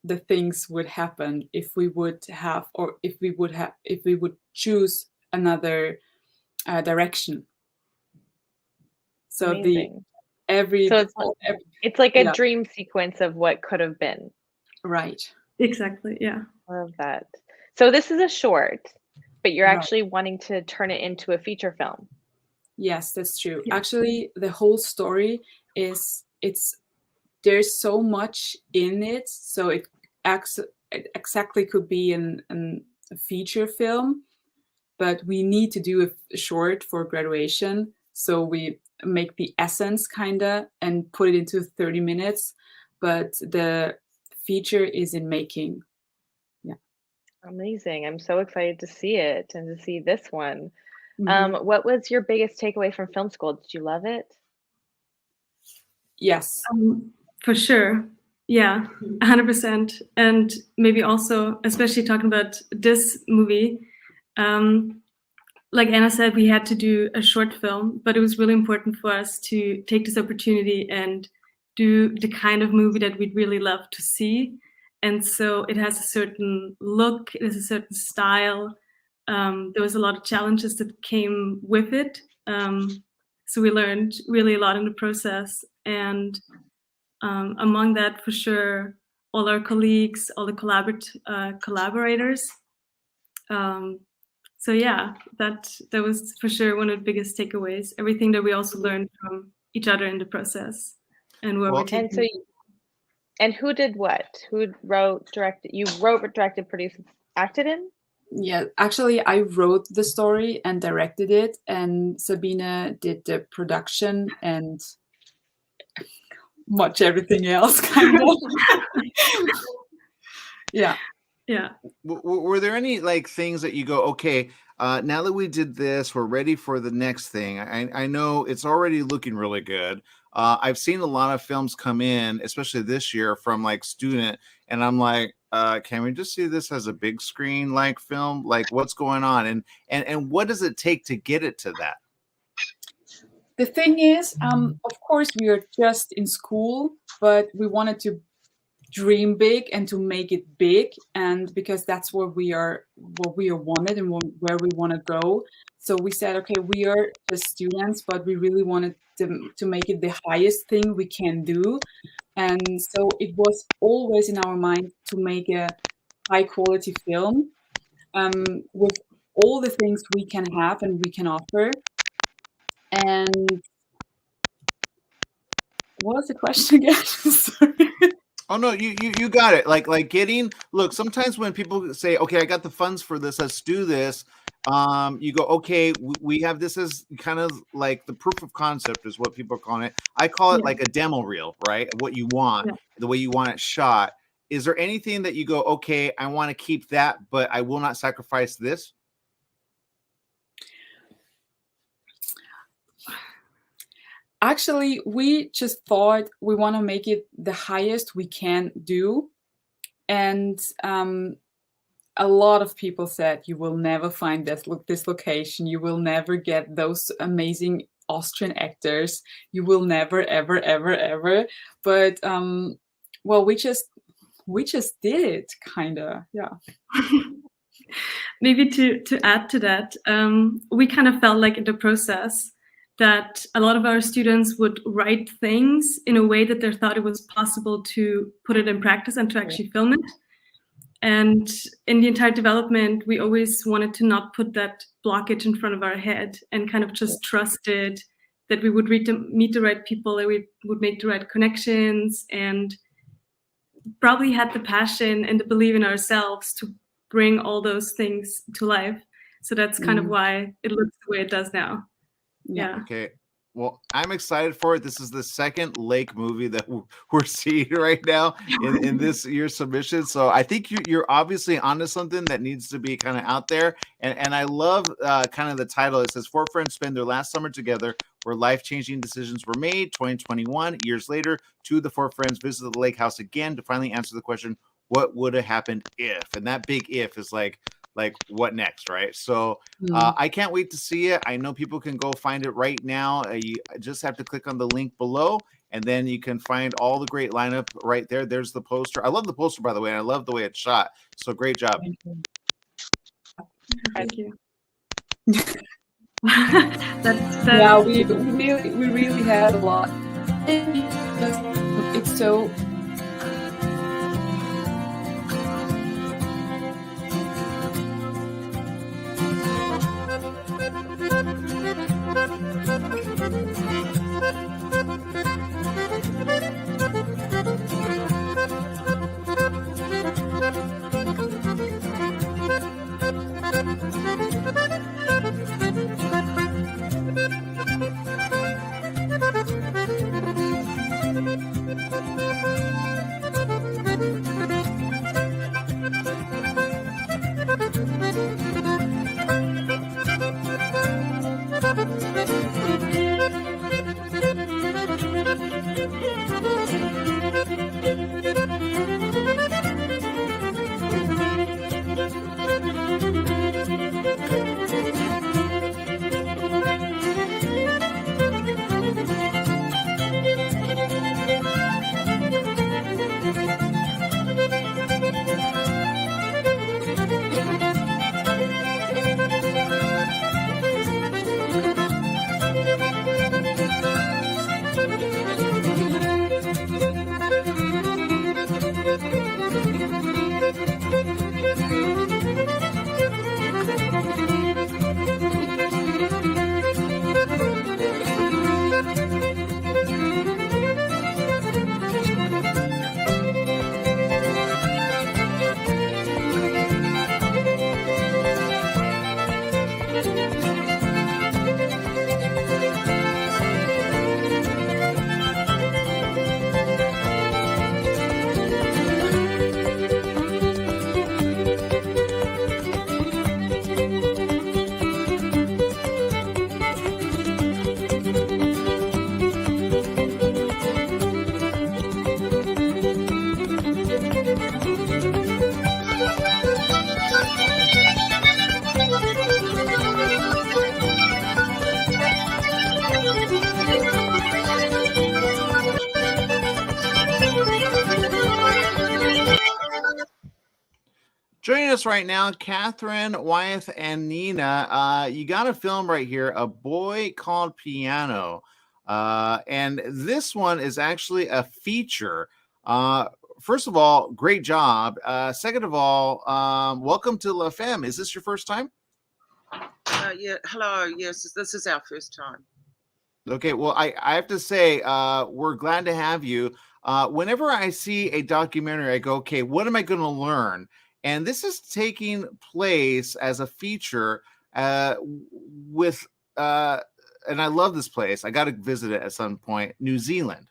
the things would happen if we would have, or if we would choose another direction. So Amazing. it's like a dream sequence of what could have been. Right. Exactly. Yeah. Love that. So this is a short, but you're Right. actually wanting to turn it into a feature film. Yes, that's true. Actually, the whole story there's so much in it, so it exactly could be a feature film, but we need to do a short for graduation, so we make the essence kinda and put it into 30 minutes, but the feature is in making. Yeah. Amazing. I'm so excited to see it and to see this one. Mhm. What was your biggest takeaway from film school? Did you love it? Yes. For sure. Yeah, 100%. And maybe also, especially talking about this movie, like Anna said, we had to do a short film, but it was really important for us to take this opportunity and do the kind of movie that we'd really love to see. And so it has a certain look, it has a certain style. There was a lot of challenges that came with it. So we learned really a lot in the process. And among that, for sure, all our colleagues, all the collaborators. So yeah, that was for sure one of the biggest takeaways. Everything that we also learned from each other in the process, and where we're taking. And who did what? Who wrote, directed? You wrote, directed, produced, acted in? Yeah, actually, I wrote the story and directed it, and Sabine did the production and much everything else, kind of. Yeah. Yeah. Were there any like things that you go, okay, now that we did this, we're ready for the next thing? I know it's already looking really good. I've seen a lot of films come in, especially this year, from like student, and I'm like, can we just see this as a big screen like film? Like, what's going on, and what does it take to get it to that? The thing is, of course, we are just in school, but we wanted to dream big and to make it big, and because that's what we wanted and where we want to go. So we said, okay, we are just students, but we really wanted to make it the highest thing we can do. And so it was always in our mind to make a high quality film with all the things we can have and we can offer. And what was the question again? Sorry. Oh no, you got it. Like look, sometimes when people say, okay, I got the funds for this, let's do this. You go, okay, we have this as kind of like the proof of concept is what people are calling it. I call it like a demo reel, right? What you want, the way you want it shot. Is there anything that you go, okay, I want to keep that, but I will not sacrifice this? Actually, we just thought we want to make it the highest we can do. And a lot of people said, you will never find this location. You will never get those amazing Austrian actors. You will never, ever, ever, ever. But, well, we just did it, kind of, yeah. Maybe to add to that, we kind of felt like in the process that a lot of our students would write things in a way that they thought it was possible to put it in practice and to actually film it. And in the entire development, we always wanted to not put that blockage in front of our head and kind of just trusted that we would meet the right people, that we would make the right connections, and probably had the passion and the belief in ourselves to bring all those things to life. So that's kind of why it looks the way it does now. Yeah. Okay. Well, I'm excited for it. This is the second lake movie that we're seeing right now in this year's submission. So I think you're obviously onto something that needs to be kind of out there. And I love kind of the title. It says, 4 friends spend their last summer together where life-changing decisions were made. 2021, years later, 2 of the 4 friends visit the lake house again to finally answer the question, what would have happened if? And that big if is like what next, right? So I can't wait to see it. I know people can go find it right now. You just have to click on the link below, and then you can find all the great lineup right there. There's the poster. I love the poster, by the way, and I love the way it's shot. So great job. Thank you. Yeah, we really had a lot. It's so. Joining us right now, Catherine, Wyeth, and Nina. You got a film right here, A Boy Called Piano. And this one is actually a feature. First of all, great job. Second of all, welcome to La Femme. Is this your first time? Yeah, hello. Yes, this is our first time. Okay, well, I have to say, we're glad to have you. Whenever I see a documentary, I go, okay, what am I going to learn? And this is taking place as a feature with, and I love this place. I got to visit it at some point, New Zealand.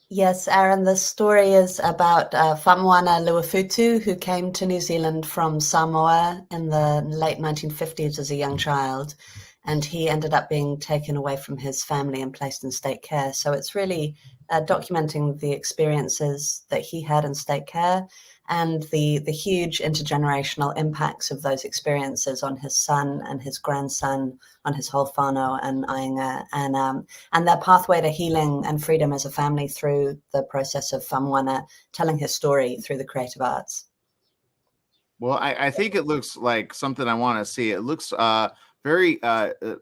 Yes, Aaron, the story is about Famuana Luafutu, who came to New Zealand from Samoa in the late 1950s as a young child. And he ended up being taken away from his family and placed in state care. So it's really documenting the experiences that he had in state care and the huge intergenerational impacts of those experiences on his son and his grandson, on his whole whānau and ainga, and their pathway to healing and freedom as a family through the process of Famuana telling his story through the creative arts. Well, I think it looks like something I want to see. It looks very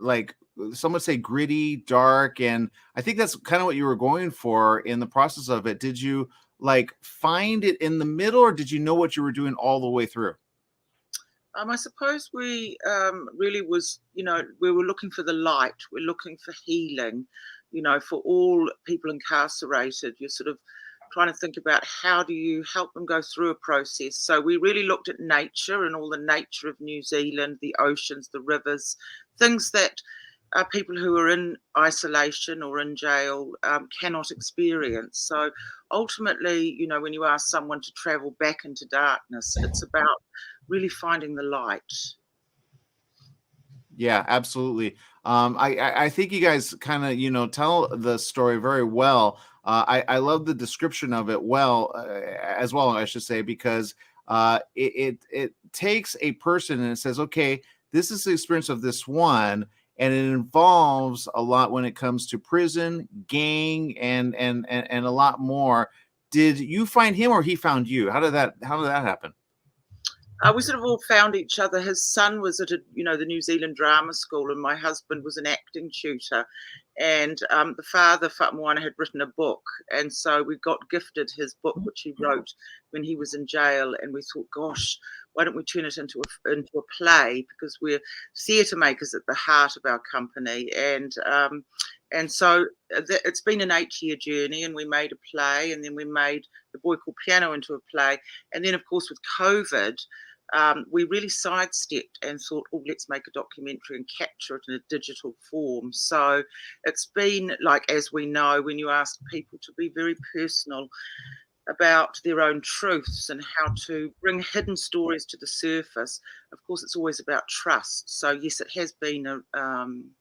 like some would say gritty, dark, and I think that's kind of what you were going for in the process of it. Did you like find it in the middle, or did you know what you were doing all the way through? I suppose we really was, we were looking for the light. We're looking for healing, for all people incarcerated. You're sort of trying to think about how do you help them go through a process. So we really looked at nature and all the nature of New Zealand, the oceans, the rivers, things that people who are in isolation or in jail cannot experience. So ultimately, you know, when you ask someone to travel back into darkness, it's about really finding the light. Yeah, absolutely. I think you guys kind of, you know, tell the story very well. I love the description of it as well, I should say, because it takes a person and it says, okay, this is the experience of this one, and it involves a lot when it comes to prison, gang, and a lot more. Did you find him or he found you? How did that happen? We sort of all found each other. His son was at the New Zealand Drama School, and my husband was an acting tutor. And the father, Fa'amoana, had written a book, and so we got gifted his book, which he wrote when he was in jail. And we thought, gosh, why don't we turn it into a play? Because we're theatre makers at the heart of our company, and so it's been an 8-year journey, and we made a play, and then we made The Boy Called Piano into a play, and then of course with COVID. We really sidestepped and thought, oh, let's make a documentary and capture it in a digital form. So it's been like, as we know, when you ask people to be very personal about their own truths and how to bring hidden stories to the surface, of course, it's always about trust. So yes, it has been an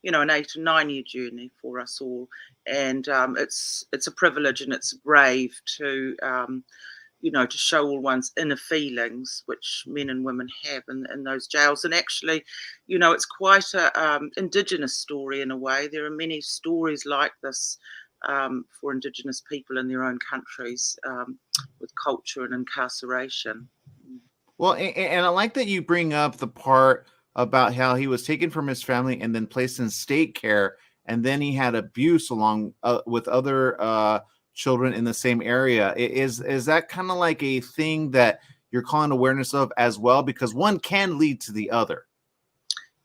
8 or 9 year journey for us all. And it's a privilege and it's brave to to show all one's inner feelings, which men and women have in those jails. And actually, it's quite a Indigenous story in a way. There are many stories like this for Indigenous people in their own countries with culture and incarceration. Well, and I like that you bring up the part about how he was taken from his family and then placed in state care, and then he had abuse along with other children in the same area. Is that kind of like a thing that you're calling awareness of as well? Because one can lead to the other.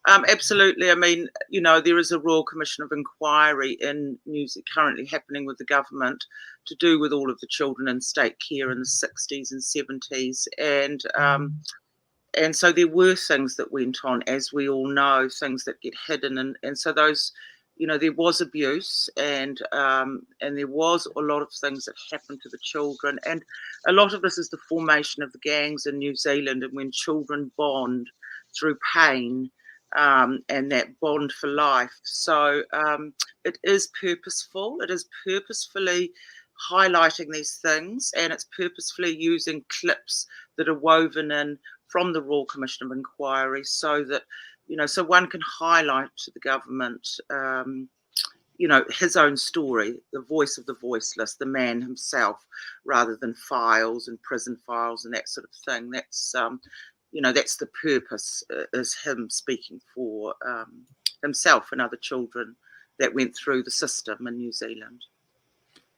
Absolutely. I mean, there is a Royal Commission of Inquiry in New Zealand currently happening with the government to do with all of the children in state care in the 60s and 70s. And so there were things that went on, as we all know, things that get hidden. And so those, there was abuse and there was a lot of things that happened to the children. And a lot of this is the formation of the gangs in New Zealand, and when children bond through pain and that bond for life. So it is purposeful. It is purposefully highlighting these things, and it's purposefully using clips that are woven in from the Royal Commission of Inquiry so that so one can highlight to the government, his own story, the voice of the voiceless, the man himself, rather than files and prison files and that sort of thing. That's, that's the purpose, is him speaking for himself and other children that went through the system in New Zealand.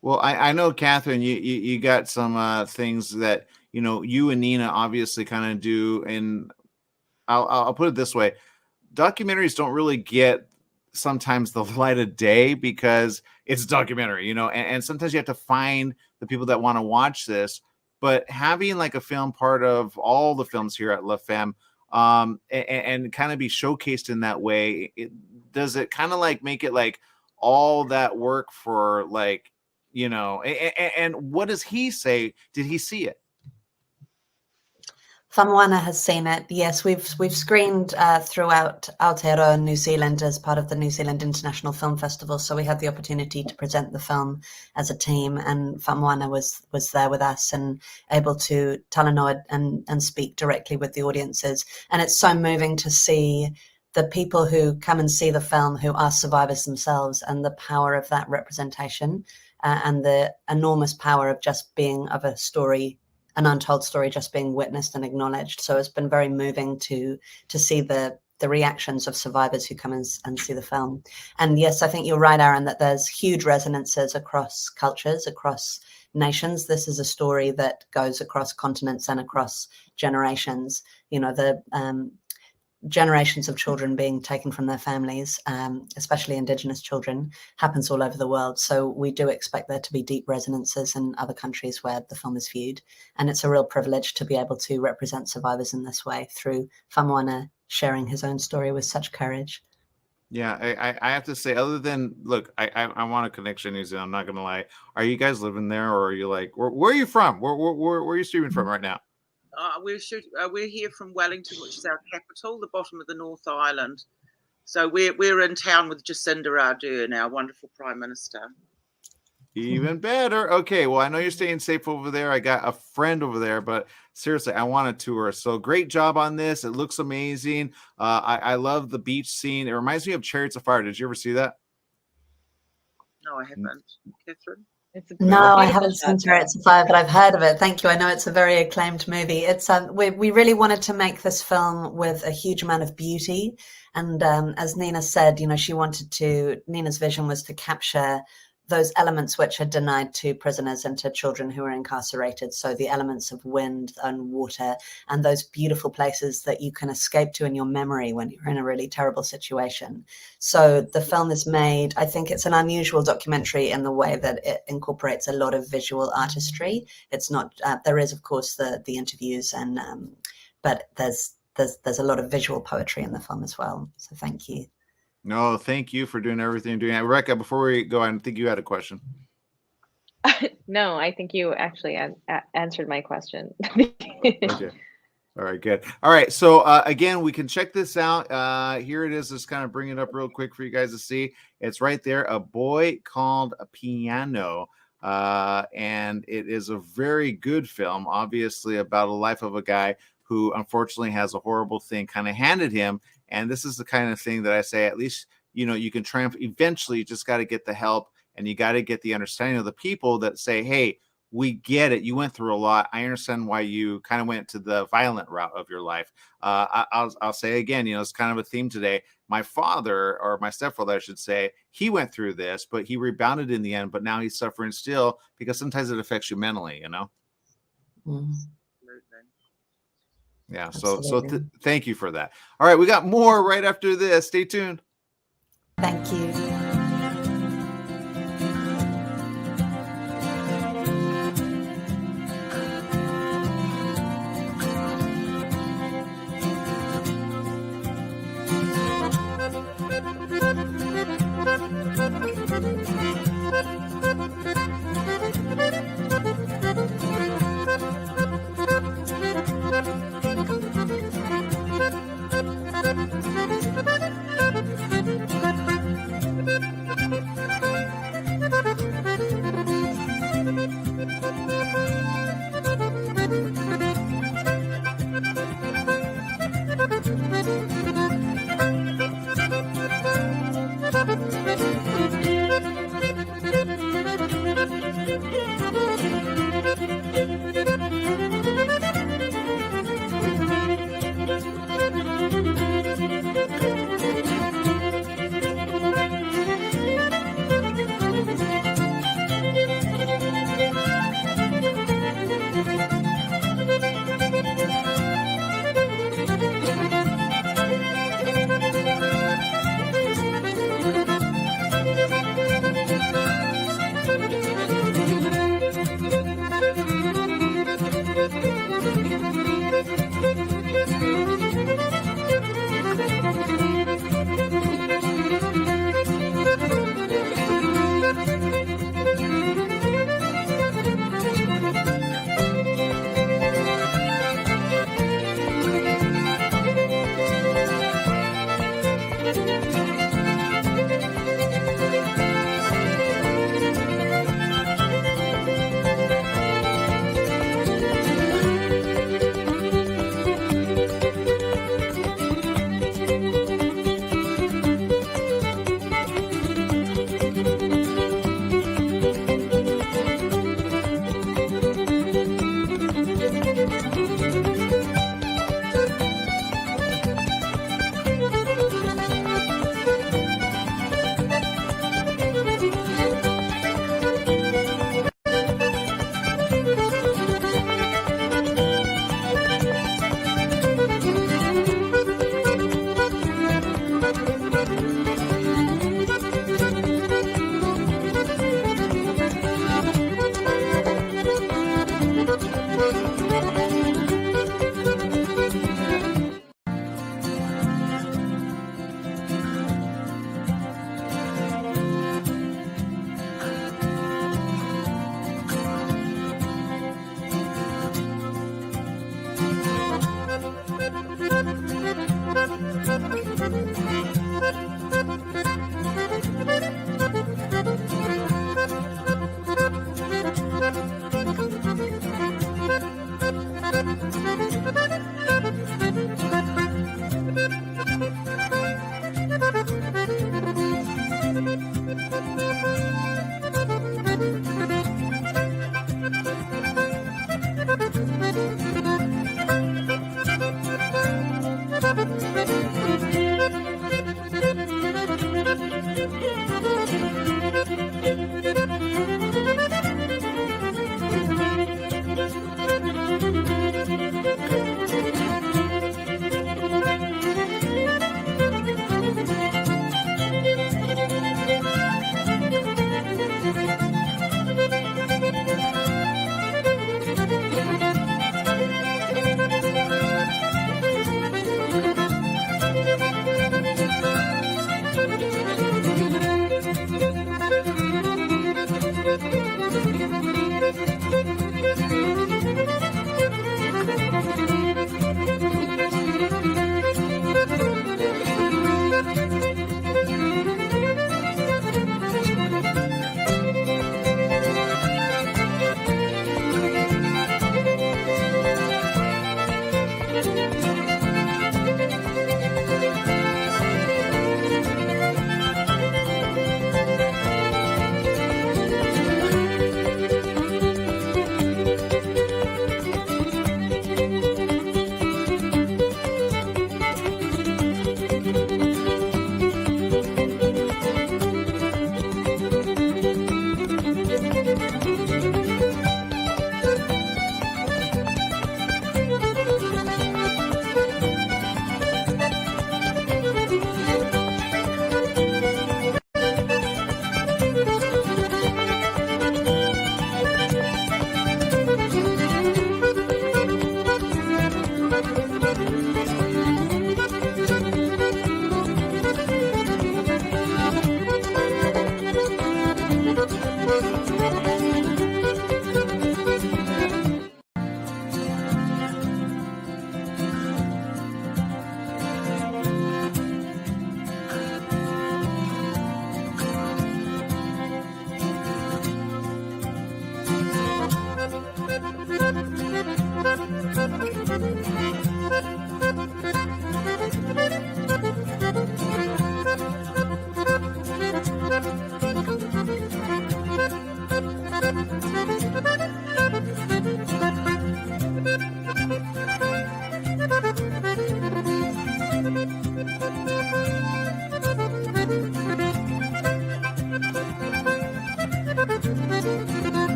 Well, I know, Catherine, you got some things that, you and Nina obviously kind of do. And I'll put it this way. Documentaries don't really get sometimes the light of day because it's a documentary, and sometimes you have to find the people that want to watch this. But having like a film part of all the films here at La Femme and kind of be showcased in that way, does it kind of like make it like all that work for like, and what does he say? Did he see it? Fa'amoana has seen it. Yes, we've screened throughout Aotearoa, New Zealand, as part of the New Zealand International Film Festival. So we had the opportunity to present the film as a team, and Fa'amoana was there with us and able to talanoa and speak directly with the audiences. And it's so moving to see the people who come and see the film who are survivors themselves, and the power of that representation and the enormous power of just being of a story, an untold story, just being witnessed and acknowledged. So it's been very moving to see the reactions of survivors who come and see the film. And yes, I think you're right, Aaron, that there's huge resonances across cultures, across nations. This is a story that goes across continents and across generations. generations of children being taken from their families, especially Indigenous children, happens all over the world. So we do expect there to be deep resonances in other countries where the film is viewed. And it's a real privilege to be able to represent survivors in this way through Famuana sharing his own story with such courage. Yeah, I have to say, other than, look, I want a connection to New Zealand. I'm not going to lie. Are you guys living there, or are you like, where are you from? Where are you streaming from right now? We're here from Wellington, which is our capital, the bottom of the North Island. So we're in town with Jacinda Ardern, our wonderful Prime Minister. Even better. Okay, well, I know you're staying safe over there. I got a friend over there, but seriously, I want a tour. So great job on this. It looks amazing. I love the beach scene. It reminds me of Chariots of Fire. Did you ever see that? No, I haven't. Catherine? No, I haven't seen Chariots of Fire, but I've heard of it. Thank you. I know it's a very acclaimed movie. It's we really wanted to make this film with a huge amount of beauty, and as Nina said, Nina's vision was to capture those elements which are denied to prisoners and to children who are incarcerated. So the elements of wind and water and those beautiful places that you can escape to in your memory when you're in a really terrible situation. So the film is made, I think it's an unusual documentary in the way that it incorporates a lot of visual artistry. It's not, there is of course the interviews and, but there's a lot of visual poetry in the film as well. So thank you. No, thank you for doing everything you're doing. Rebecca, before we go, I think you had a question. No, I think you actually answered my question. Okay. All right, good. All right, so again, we can check this out. Here it is. Let's kind of bring it up real quick for you guys to see. It's right there, A Boy Called a Piano. And it is a very good film, obviously, about a life of a guy who unfortunately has a horrible thing kind of handed him. And this is the kind of thing that I say, at least, you can triumph. Eventually, you just got to get the help, and you got to get the understanding of the people that say, hey, we get it. You went through a lot. I understand why you kind of went to the violent route of your life. I'll say again, it's kind of a theme today. My father, or my stepfather, I should say, he went through this, but he rebounded in the end, but now he's suffering still because sometimes it affects you mentally, Mm. Yeah, so thank you for that. All right, we got more right after this. Stay tuned. Thank you.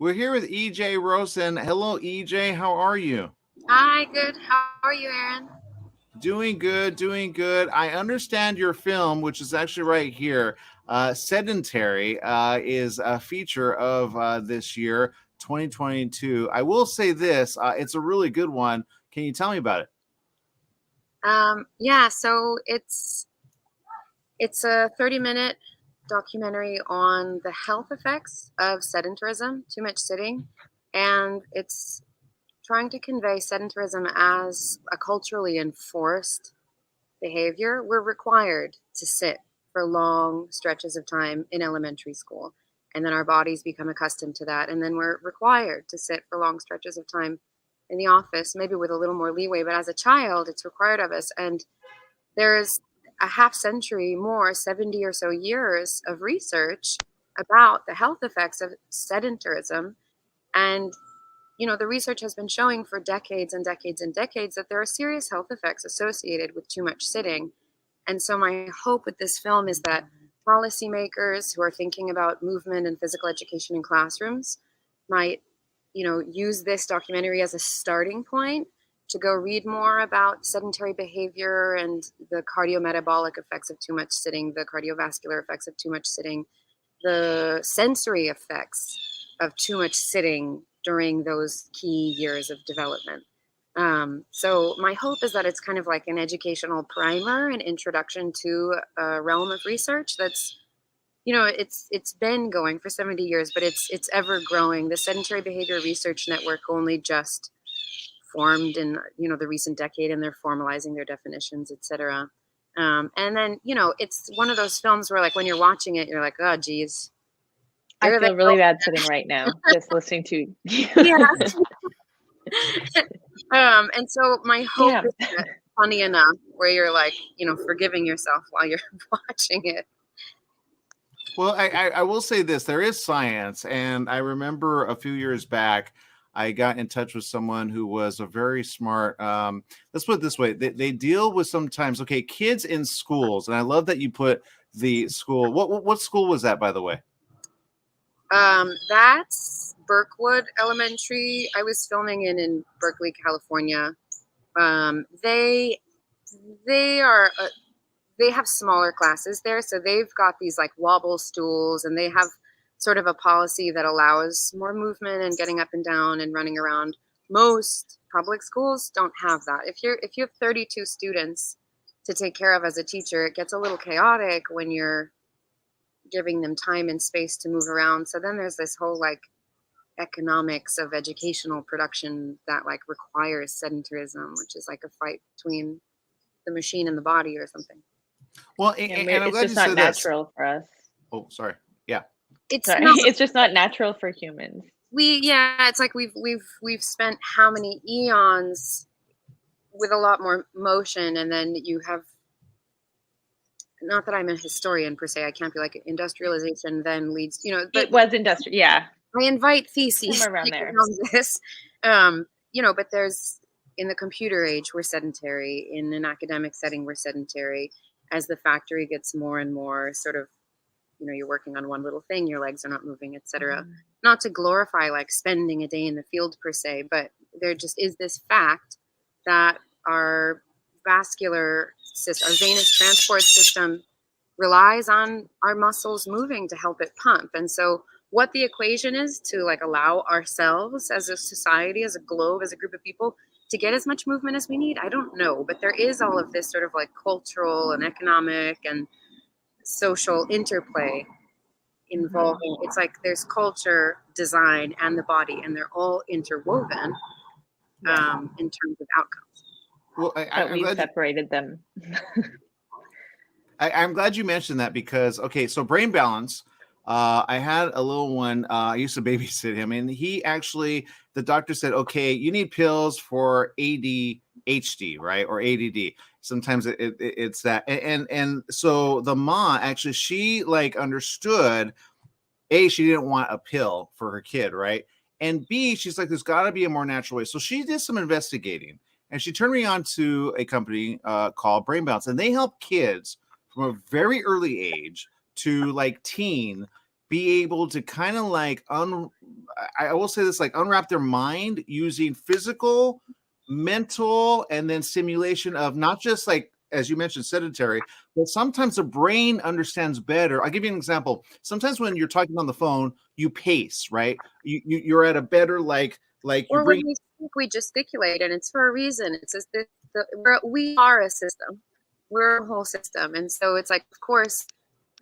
We're here with EJ Rosen. Hello, EJ. How are you? Hi, good. How are you, Aaron? Doing good, doing good. I understand your film, which is actually right here, Sedentary, is a feature of this year, 2022. I will say this, it's a really good one. Can you tell me about it? Yeah, so it's a 30-minute documentary on the health effects of sedentarism, too much sitting, and it's trying to convey sedentarism as a culturally enforced behavior. We're required to sit for long stretches of time in elementary school, and then our bodies become accustomed to that, and then we're required to sit for long stretches of time in the office, maybe with a little more leeway, but as a child, it's required of us. And there's a half century more, 70 or so years of research about the health effects of sedentarism. And, you know, the research has been showing for decades and decades and decades that there are serious health effects associated with too much sitting. And so my hope with this film is that policymakers who are thinking about movement and physical education in classrooms might, you know, use this documentary as a starting point to go read more about sedentary behavior and the cardiometabolic effects of too much sitting, the cardiovascular effects of too much sitting, the sensory effects of too much sitting during those key years of development. So my hope is that it's kind of like an educational primer, an introduction to a realm of research that's, you know, it's been going for 70 years, but it's ever growing. The Sedentary Behavior Research Network only just formed in, you know, the recent decade, and they're formalizing their definitions, etc. And then, you know, it's one of those films where, like, when you're watching it, you're like, oh, geez. I feel really bad sitting right now, just listening to you. Yeah. And so my hope is that funny enough where you're like, you know, forgiving yourself while you're watching it. Well, I will say this, there is science. And I remember a few years back, I got in touch with someone who was a very smart, let's put it this way. They deal with sometimes, okay, kids in schools. And I love that you put the school. What school was that, by the way? That's Berkwood Elementary. I was filming in Berkeley, California. They have smaller classes there, so they've got these like wobble stools, and they have sort of a policy that allows more movement and getting up and down and running around. Most public schools don't have that. If you have 32 students to take care of as a teacher, it gets a little chaotic when you're giving them time and space to move around. So then there's this whole like economics of educational production that like requires sedentarism, which is like a fight between the machine and the body or something. Well, and it's just not natural for us. Oh, sorry. Yeah. It's just not natural for humans. It's like we've spent how many eons with a lot more motion, and then you have, not that I'm a historian per se, I can't be like industrialization then leads, you know, but it was industrial. Yeah. I invite theses somewhere around there. This, you know, but there's in the computer age, we're sedentary. In an academic setting, we're sedentary. As the factory gets more and more sort of, you know, you're working on one little thing, your legs are not moving, etc. Not to glorify like spending a day in the field per se, but there just is this fact that our vascular system, our venous transport system relies on our muscles moving to help it pump. And so what the equation is to like allow ourselves as a society, as a globe, as a group of people to get as much movement as we need, I don't know. But there is all of this sort of like cultural and economic and social interplay involving, it's like there's culture, design, and the body, and they're all interwoven in terms of outcomes. Well, But we've separated them. I'm glad you mentioned that because, okay, so Brain Balance, I had a little one, I used to babysit him, and he actually, the doctor said, okay, you need pills for ADHD, right? Or ADD. Sometimes it's that. And so the mom, actually, she like understood, A, she didn't want a pill for her kid, right? And B, she's like, there's got to be a more natural way. So she did some investigating, and she turned me on to a company called Brain Balance, and they help kids from a very early age to like teen be able to kind of like I will say this, like unwrap their mind using physical, mental, and then stimulation of not just like, as you mentioned, sedentary, but sometimes the brain understands better. I'll give you an example. Sometimes when you're talking on the phone, you pace, right? You're at a better like Or when we speak, we gesticulate, and it's for a reason. It's just we are a system. We're a whole system. And so it's like, of course,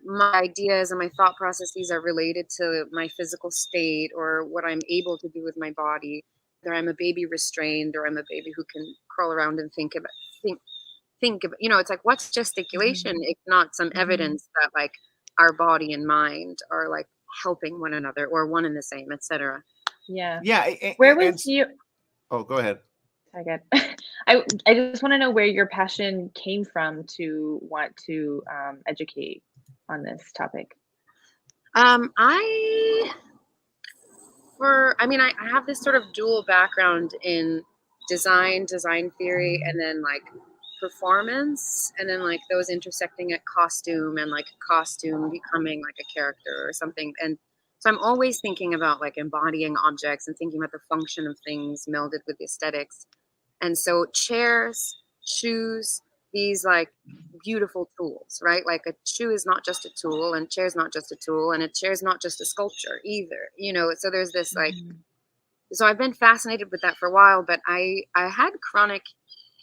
my ideas and my thought processes are related to my physical state or what I'm able to do with my body. Whether I'm a baby restrained or I'm a baby who can crawl around and think about, you know, it's like, what's gesticulation if not some evidence that like our body and mind are like helping one another or one and the same, etc. Yeah. Yeah. Where was you? Oh, go ahead. Again, I just want to know where your passion came from to want to educate on this topic. I have this sort of dual background in design theory, and then like performance, and then like those intersecting at costume and like costume becoming like a character or something. And so I'm always thinking about like embodying objects and thinking about the function of things melded with the aesthetics. And so chairs, shoes, these like beautiful tools, right? Like a shoe is not just a tool, and a chair is not just a tool, and a chair is not just a sculpture either, you know? So there's this like, so I've been fascinated with that for a while, but I had chronic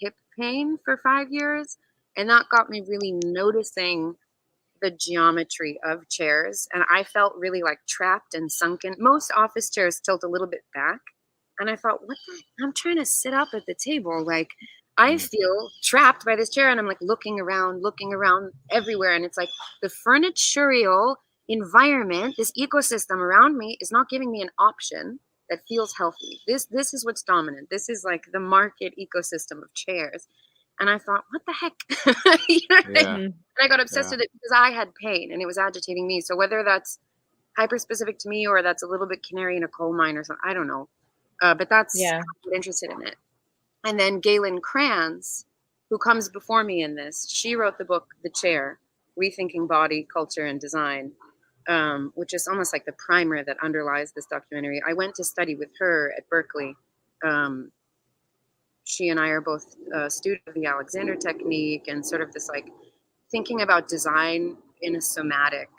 hip pain for 5 years, and that got me really noticing the geometry of chairs. And I felt really like trapped and sunken. Most office chairs tilt a little bit back. And I thought, I'm trying to sit up at the table. Like, I feel trapped by this chair, and I'm like looking around everywhere. And it's like the furniturial environment, this ecosystem around me is not giving me an option that feels healthy. This is what's dominant. This is like the market ecosystem of chairs. And I thought, what the heck? You know what I mean? And I got obsessed with it because I had pain and it was agitating me. So whether that's hyper specific to me or that's a little bit canary in a coal mine or something, I don't know. But that's I'm interested in it. And then Galen Kranz, who comes before me in this, she wrote the book, The Chair, Rethinking Body, Culture, and Design, which is almost like the primer that underlies this documentary. I went to study with her at Berkeley. She and I are both students of the Alexander technique and sort of this like thinking about design in a somatic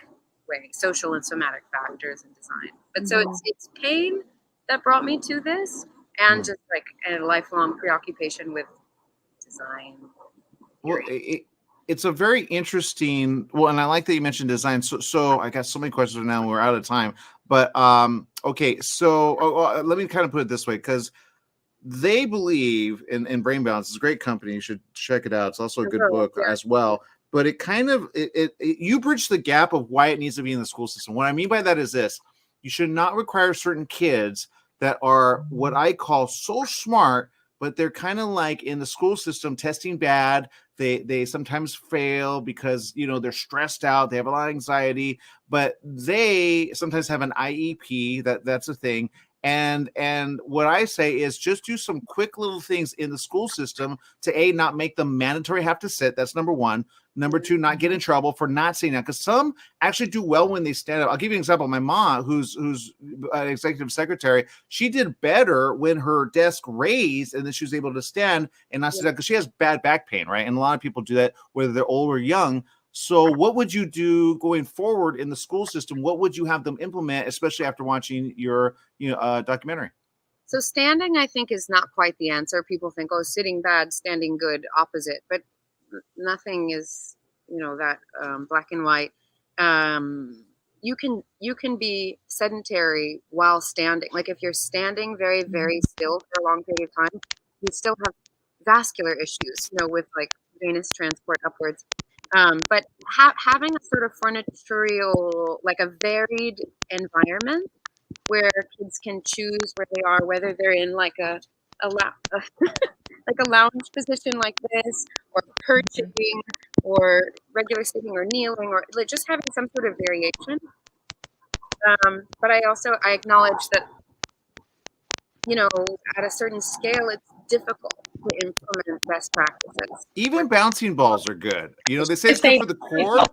way, social and somatic factors in design. But so it's pain that brought me to this, and just like a lifelong preoccupation with design. Well, it's a very interesting. Well, and I like that you mentioned design. So I got so many questions now. We're out of time. But okay, so let me kind of put it this way, because they believe in Brain Balance. It's a great company. You should check it out. It's also a good book as well. But it kind of you bridge the gap of why it needs to be in the school system. What I mean by that is this: you should not require certain kids that are what I call so smart, but they're kind of like in the school system testing bad. They sometimes fail because, you know, they're stressed out. They have a lot of anxiety, but they sometimes have an IEP. That's a thing. And what I say is just do some quick little things in the school system to not make them mandatory have to sit. That's number one. Number two, not get in trouble for not sitting down, because some actually do well when they stand up. I'll give you an example. My mom, who's an executive secretary, she did better when her desk raised and then she was able to stand and not sit down, because she has bad back pain, right? And a lot of people do that, whether they're old or young. So what would you do going forward in the school system? What would you have them implement, especially after watching your documentary? So standing, I think, is not quite the answer. People think, oh, sitting bad, standing good, opposite. But nothing is, that black and white. You can be sedentary while standing. Like if you're standing very, very still for a long period of time, you still have vascular issues, with like venous transport upwards. But having a sort of furnitorial, like a varied environment where kids can choose where they are, whether they're in like a like a lounge position like this, or perching, or regular sitting, or kneeling, or like just having some sort of variation. But I acknowledge that, at a certain scale, it's difficult to implement best practices. Even bouncing balls are good. They say it's good for the core.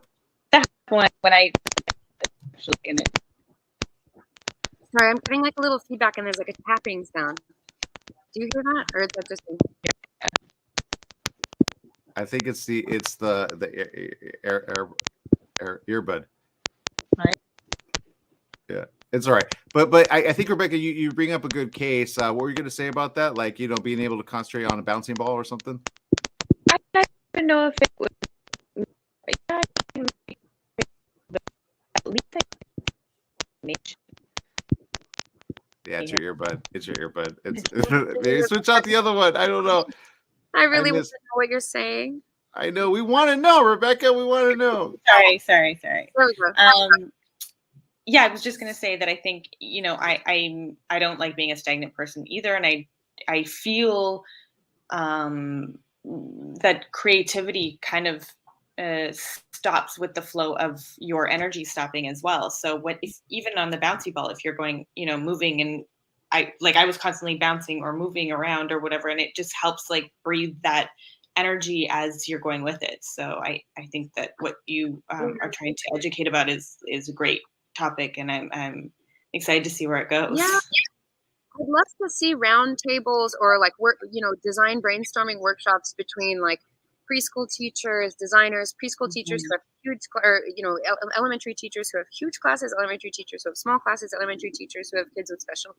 That's when I actually in it. Sorry, I'm getting like a little feedback, and there's like a tapping sound. Do you hear that, or is that just me? I think it's the earbud. Right. Yeah, it's all right. But I think, Rebecca, you bring up a good case. What were you going to say about that? Like, being able to concentrate on a bouncing ball or something? I don't even know if it was. At least yeah, it's your earbud. It's your earbud. Maybe switch out the other one. I don't know. I really want to know what you're saying. I know. We want to know, Rebecca. We want to know. Sorry. Yeah, I was just going to say that I think, I don't like being a stagnant person either. And I feel that creativity kind of stops with the flow of your energy stopping as well. So if even on the bouncy ball, if you're going, moving, and I was constantly bouncing or moving around or whatever, and it just helps like breathe that energy as you're going with it. So I think that what you are trying to educate about is a great topic, and I'm excited to see where it goes. Yeah, I'd love to see round tables or like design brainstorming workshops between like preschool teachers, designers, preschool teachers who have huge, or elementary teachers who have huge classes, elementary teachers who have small classes, elementary teachers who have kids with special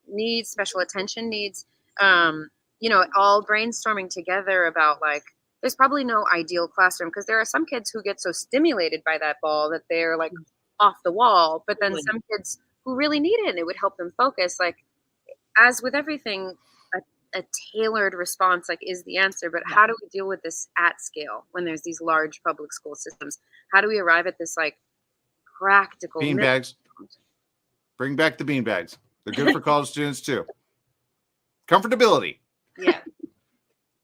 needs, special attention needs. All brainstorming together about like, there's probably no ideal classroom, because there are some kids who get so stimulated by that ball that they're like off the wall, but then some kids who really need it and it would help them focus. Like, as with everything, a tailored response like is the answer, but how do we deal with this at scale when there's these large public school systems? How do we arrive at this like practical beanbags? Bring back the beanbags. They're good for college students too. Comfortability. Yeah.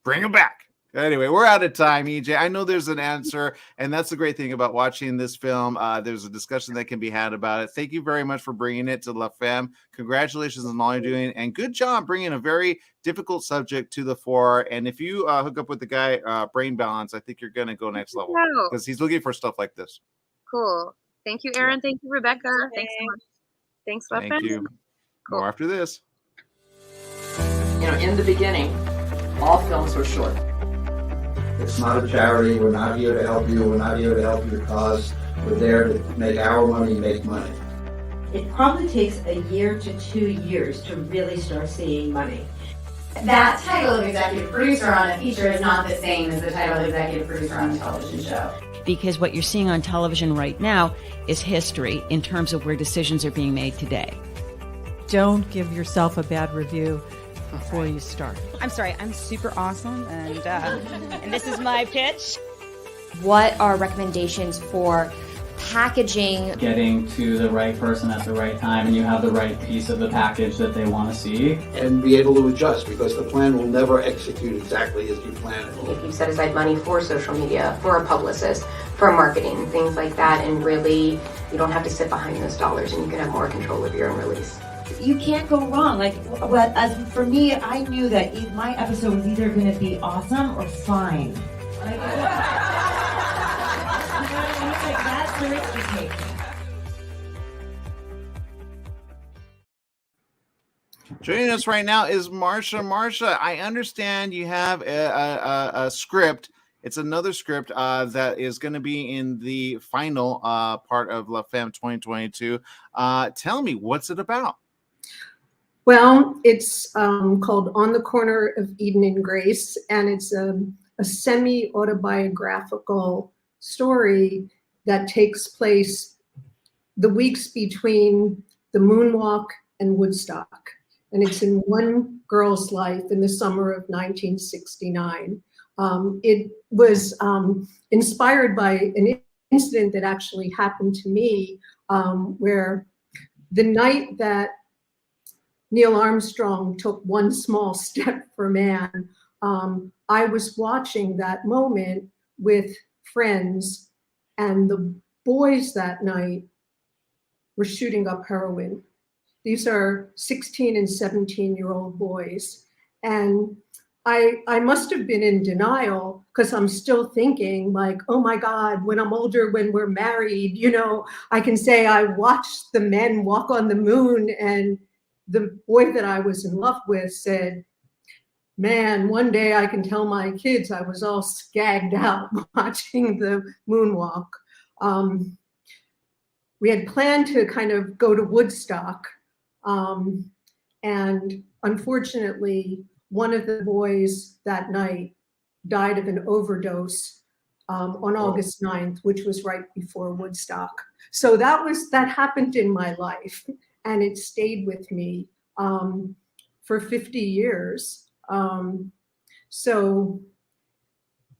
Bring them back. Anyway, we're out of time, EJ. I know there's an answer, and that's the great thing about watching this film. There's a discussion that can be had about it. Thank you very much for bringing it to La Femme. Congratulations on all you're doing, and good job bringing a very difficult subject to the fore. And if you hook up with the guy, Brain Balance, I think you're going to go next level, because he's looking for stuff like this. Cool. Thank you, Aaron. Thank you, Rebecca. Thanks so much. Thanks, La Femme. Thank you. Cool. More after this. In the beginning, all films were short. It's not a charity. We're not here to help you. We're not here to help your cause. We're there to make our money make money. It probably takes a year to 2 years to really start seeing money. That title of executive producer on a feature is not the same as the title of executive producer on a television show. Because what you're seeing on television right now is history in terms of where decisions are being made today. Don't give yourself a bad review before you start. I'm sorry, I'm super awesome, and this is my pitch. What are recommendations for packaging? Getting to the right person at the right time, and you have the right piece of the package that they want to see. And be able to adjust, because the plan will never execute exactly as you plan it. If you set aside money for social media, for a publicist, for marketing, things like that, and really you don't have to sit behind those dollars, and you can have more control of your own release. you can't go wrong. Like, what, as for me, I knew that my episode was either going to be awesome or fine. Like, that's the risk you take. Joining us right now is Marsha. Marsha, I understand you have a script. It's another script that is going to be in the final part of La Femme 2022. Tell me, what's it about? Well, it's called On the Corner of Eden and Grace, and it's a semi-autobiographical story that takes place the weeks between the moonwalk and Woodstock. And it's in one girl's life in the summer of 1969. It was inspired by an incident that actually happened to me, where the night that Neil Armstrong took one small step for man, I was watching that moment with friends, and the boys that night were shooting up heroin. These are 16 and 17-year-old boys. And I must have been in denial, because I'm still thinking like, oh my God, when I'm older, when we're married, you know, I can say I watched the men walk on the moon. And the boy that I was in love with said, man, one day I can tell my kids I was all skagged out watching the moonwalk. We had planned to kind of go to Woodstock. And unfortunately, one of the boys that night died of an overdose on August 9th, which was right before Woodstock. So that happened in my life, and it stayed with me for 50 years. So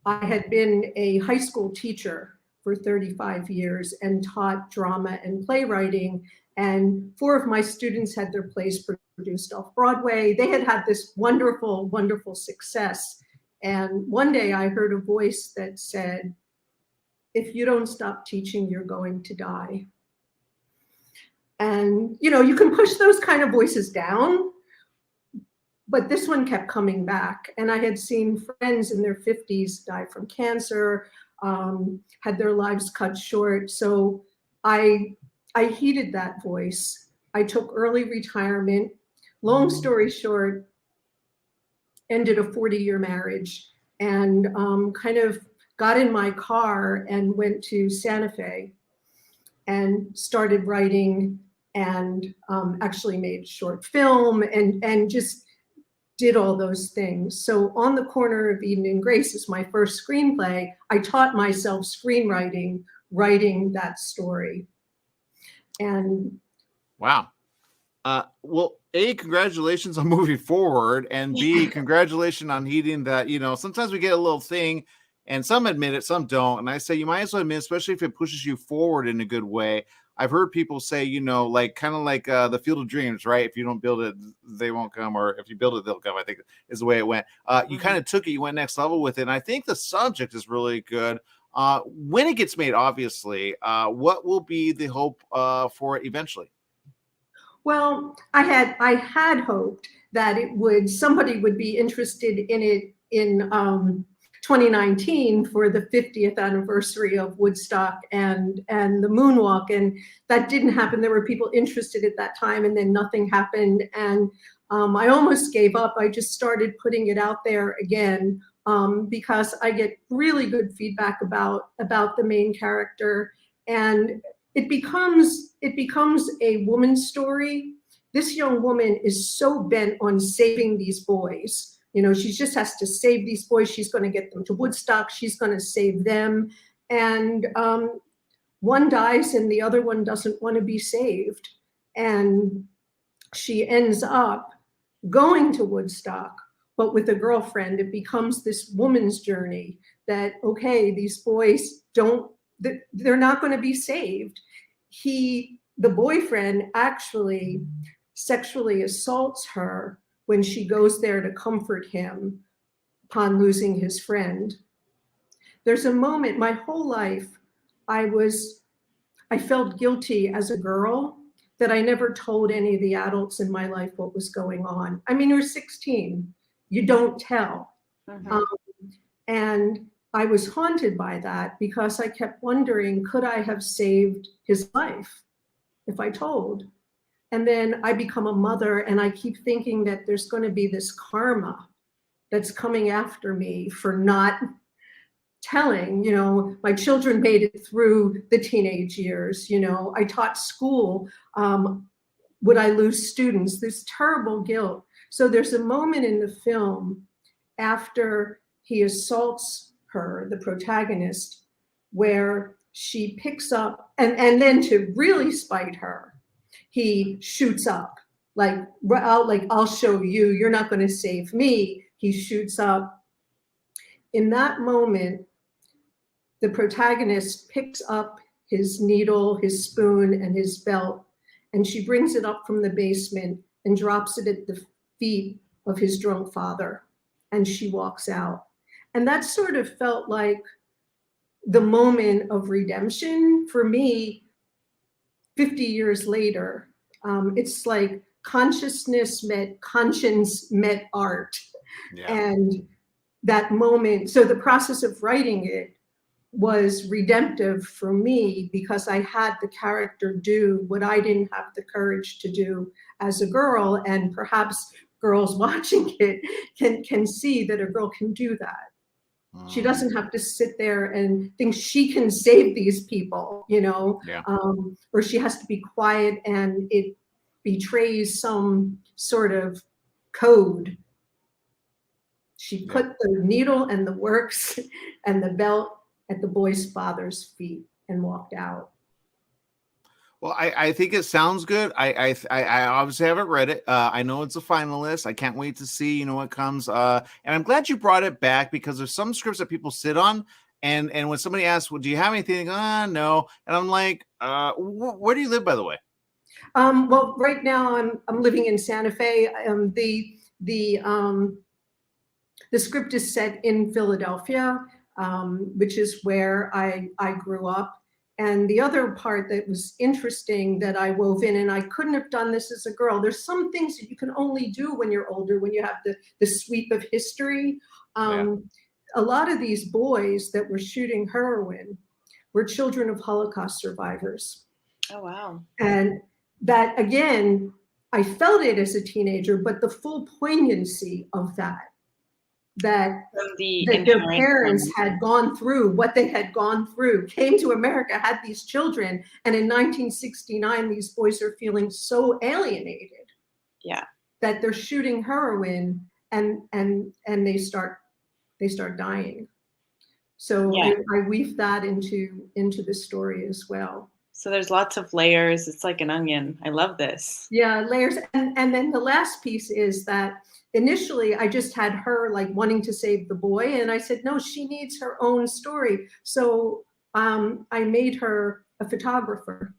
I had been a high school teacher for 35 years and taught drama and playwriting. And 4 of my students had their plays produced off Broadway. They had had this wonderful, wonderful success. And one day I heard a voice that said, if you don't stop teaching, you're going to die. And, you know, you can push those kind of voices down, but this one kept coming back. And I had seen friends in their 50s die from cancer, had their lives cut short. So I heeded that voice. I took early retirement. Long story short, ended a 40-year marriage, and kind of got in my car and went to Santa Fe and started writing, and actually made a short film and just did all those things. So On the Corner of Eden and Grace is my first screenplay. I taught myself screenwriting, writing that story. And wow. Well, A, congratulations on moving forward, and B, congratulations on heeding that, you know, sometimes we get a little thing and some admit it, some don't. And I say you might as well admit, especially if it pushes you forward in a good way. I've heard people say, you know, like kind of like the Field of Dreams, right? If you don't build it, they won't come, or if you build it, they'll come, I think is the way it went. You kind of took it, you went next level with it. And I think the subject is really good. When it gets made, obviously, what will be the hope for it eventually? well, I had hoped that somebody would be interested in it in 2019 for the 50th anniversary of Woodstock and the moonwalk, and that didn't happen. There were people interested at that time, and then nothing happened, and I almost gave up. I just started putting it out there again because I get really good feedback about the main character, and it becomes a woman's story. This young woman is so bent on saving these boys. You know, she just has to save these boys. She's going to get them to Woodstock. She's going to save them. And one dies and the other one doesn't want to be saved. And she ends up going to Woodstock, but with a girlfriend. It becomes this woman's journey that, okay, these boys they're not going to be saved. The boyfriend actually sexually assaults her when she goes there to comfort him upon losing his friend. There's a moment, my whole life, I felt guilty as a girl that I never told any of the adults in my life what was going on. I mean, you're 16, you don't tell. And I was haunted by that because I kept wondering, could I have saved his life if I told? And then I become a mother and I keep thinking that there's going to be this karma that's coming after me for not telling. You know, my children made it through the teenage years. You know, I taught school. Would I lose students? This terrible guilt. So there's a moment in the film after he assaults her, the protagonist, where she picks up, and then to really spite her, he shoots up, like, I'll show you, you're not going to save me. He shoots up. In that moment, the protagonist picks up his needle, his spoon, and his belt, and she brings it up from the basement and drops it at the feet of his drunk father, and she walks out. And that sort of felt like the moment of redemption for me 50 years later. It's like consciousness met conscience met art. Yeah. And that moment, so the process of writing it was redemptive for me because I had the character do what I didn't have the courage to do as a girl. And perhaps girls watching it can see that a girl can do that. She doesn't have to sit there and think she can save these people, you know, or she has to be quiet and it betrays some sort of code. She put the needle and the works and the belt at the boy's father's feet and walked out. Well, I think it sounds good. I obviously haven't read it. I know it's a finalist. I can't wait to see, you know, what comes. And I'm glad you brought it back because there's some scripts that people sit on, and when somebody asks, "Well, do you have anything?" No. And I'm like, where do you live, by the way? Well, right now I'm living in Santa Fe. The script is set in Philadelphia, which is where I grew up. And the other part that was interesting that I wove in, and I couldn't have done this as a girl, there's some things that you can only do when you're older, when you have the sweep of history. A lot of these boys that were shooting heroin were children of Holocaust survivors. Oh, wow. And that, again, I felt it as a teenager, but the full poignancy of that their parents had gone through what they had gone through, came to America, had these children, and in 1969 these boys are feeling so alienated that they're shooting heroin and they start dying. So I weave that into the story as well. So there's lots of layers. It's like an onion. I love this. Yeah, layers. And then the last piece is that initially I just had her like wanting to save the boy. And I said, no, she needs her own story. So I made her a photographer.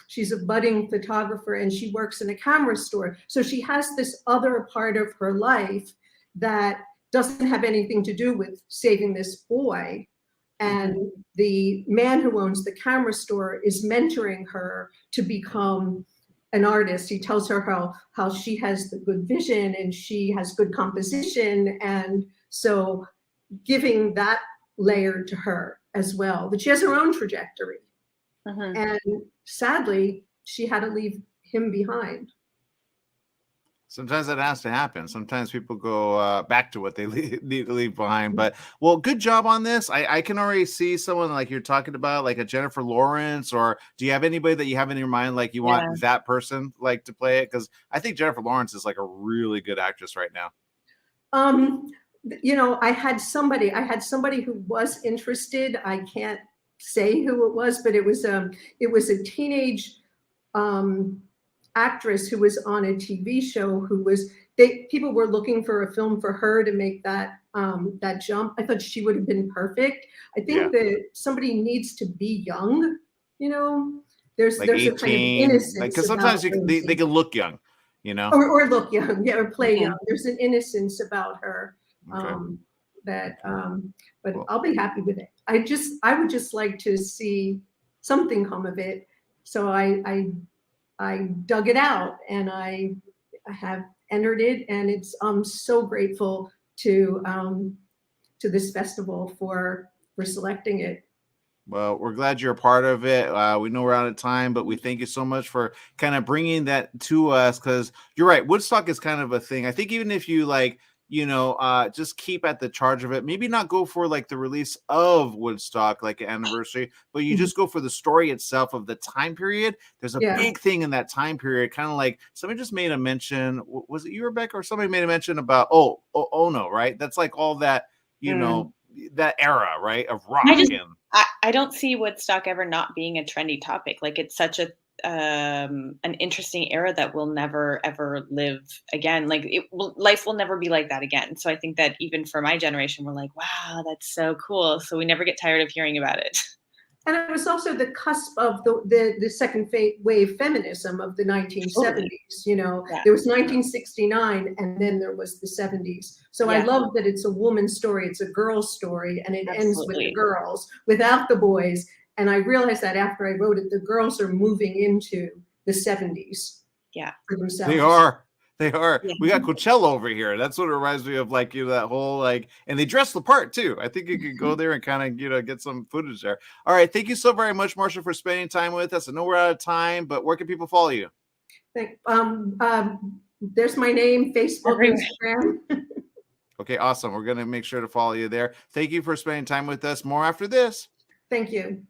She's a budding photographer and she works in a camera store. So she has this other part of her life that doesn't have anything to do with saving this boy. And the man who owns the camera store is mentoring her to become an artist. He tells her how she has the good vision and she has good composition. And so giving that layer to her as well, that she has her own trajectory. And sadly, she had to leave him behind. Sometimes that has to happen. Sometimes people go back to what they need to leave behind. But, well, good job on this. I can already see someone like you're talking about, like a Jennifer Lawrence, or do you have anybody that you have in your mind, like you want that person like to play it? Because I think Jennifer Lawrence is like a really good actress right now. You know, I had somebody who was interested. I can't say who it was, but it was a teenage actress who was on a TV show people were looking for a film for her to make that jump. I thought she would have been perfect. I think that somebody needs to be young, you know, there's like 18, a kind of innocence. Because sometimes they can look young, you know, or look young, or play young. There's an innocence about her but I'll be happy with it. I would just like to see something come of it. So I dug it out and I have entered it, and I'm so grateful to this festival for selecting it. Well, we're glad you're a part of it. We know we're out of time, but we thank you so much for kind of bringing that to us, because you're right. Woodstock is kind of a thing. I think even if you just keep at the charge of it, maybe not go for like the release of Woodstock, like an anniversary, but you just go for the story itself of the time period. There's a big thing in that time period, kind of like somebody just made a mention. Was it you, Rebecca, or somebody made a mention about, oh no, right? That's like all that, that era, right, of rock. I don't see Woodstock ever not being a trendy topic. Like, it's such an interesting era that will never ever live again. Like, life will never be like that again. So I think that even for my generation, we're like, wow, that's so cool. So we never get tired of hearing about it. And it was also the cusp of the second wave feminism of the 1970s. There was 1969, and then there was the 70s. So I love that it's a woman's story, it's a girl's story, and it ends with the girls without the boys. And I realized that after I wrote it, the girls are moving into the 70s. Yeah, for themselves. They are. We got Coachella over here. That's what it reminds me of, like, that whole, and they dress the part too. I think you could go there and kind of, get some footage there. All right. Thank you so very much, Marsha, for spending time with us. I know we're out of time, but where can people follow you? There's my name, Facebook, Instagram. Okay, awesome. We're going to make sure to follow you there. Thank you for spending time with us. More after this. Thank you.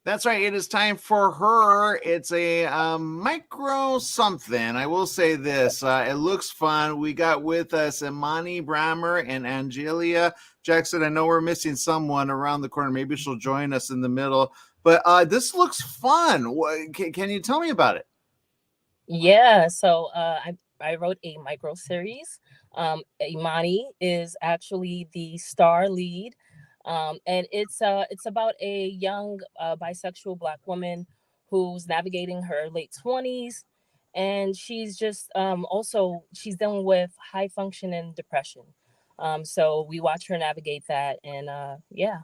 That's right. It is time for her. It's a micro something. I will say this. It looks fun. We got with us Imani Brammer and Angelia Jackson. I know we're missing someone around the corner. Maybe she'll join us in the middle. But this looks fun. Can you tell me about it? Yeah. So wrote a micro series. Imani is actually the star lead, and it's about a young bisexual Black woman who's navigating her late 20s, and she's just also she's dealing with high functioning depression. So we watch her navigate that, and yeah.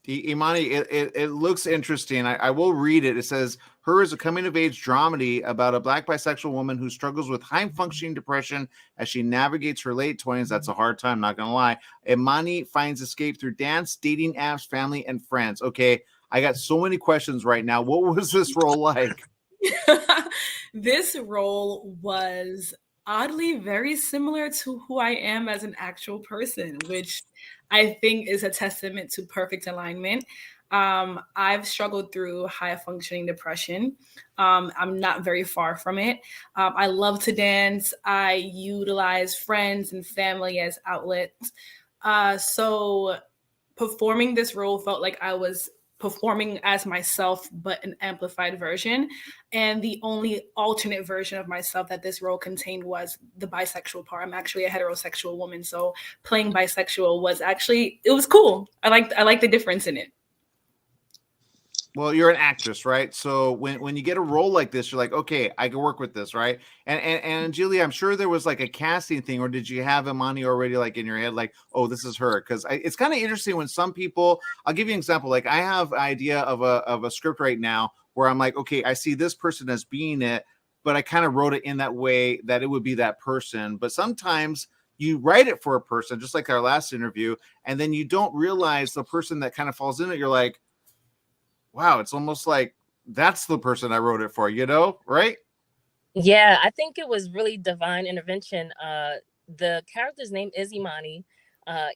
Imani, it looks interesting. I will read it. It says, Her is a coming-of-age dramedy about a Black bisexual woman who struggles with high-functioning depression as she navigates her late 20s. That's a hard time, not going to lie. Imani finds escape through dance, dating apps, family, and friends. Okay, I got so many questions right now. What was this role like? This role was oddly very similar to who I am as an actual person, which I think is a testament to perfect alignment. I've struggled through high functioning depression. I'm not very far from it. I love to dance. I utilize friends and family as outlets. So performing this role felt like I was performing as myself, but an amplified version. And the only alternate version of myself that this role contained was the bisexual part. I'm actually a heterosexual woman. So playing bisexual was actually, it was cool. I like the difference in it. Well, you're an actress, right? So when you get a role like this, you're like, okay, I can work with this, right? And Julia, I'm sure there was like a casting thing, or did you have Imani already like in your head, like, oh, this is her? Because it's kind of interesting when some people, I'll give you an example. Like I have an idea of a script right now where I'm like, okay, I see this person as being it, but I kind of wrote it in that way that it would be that person. But sometimes you write it for a person, just like our last interview, and then you don't realize the person that kind of falls in it. You're like, wow, it's almost like that's the person I wrote it for, right? Yeah, I think it was really divine intervention. The character's name is Imani.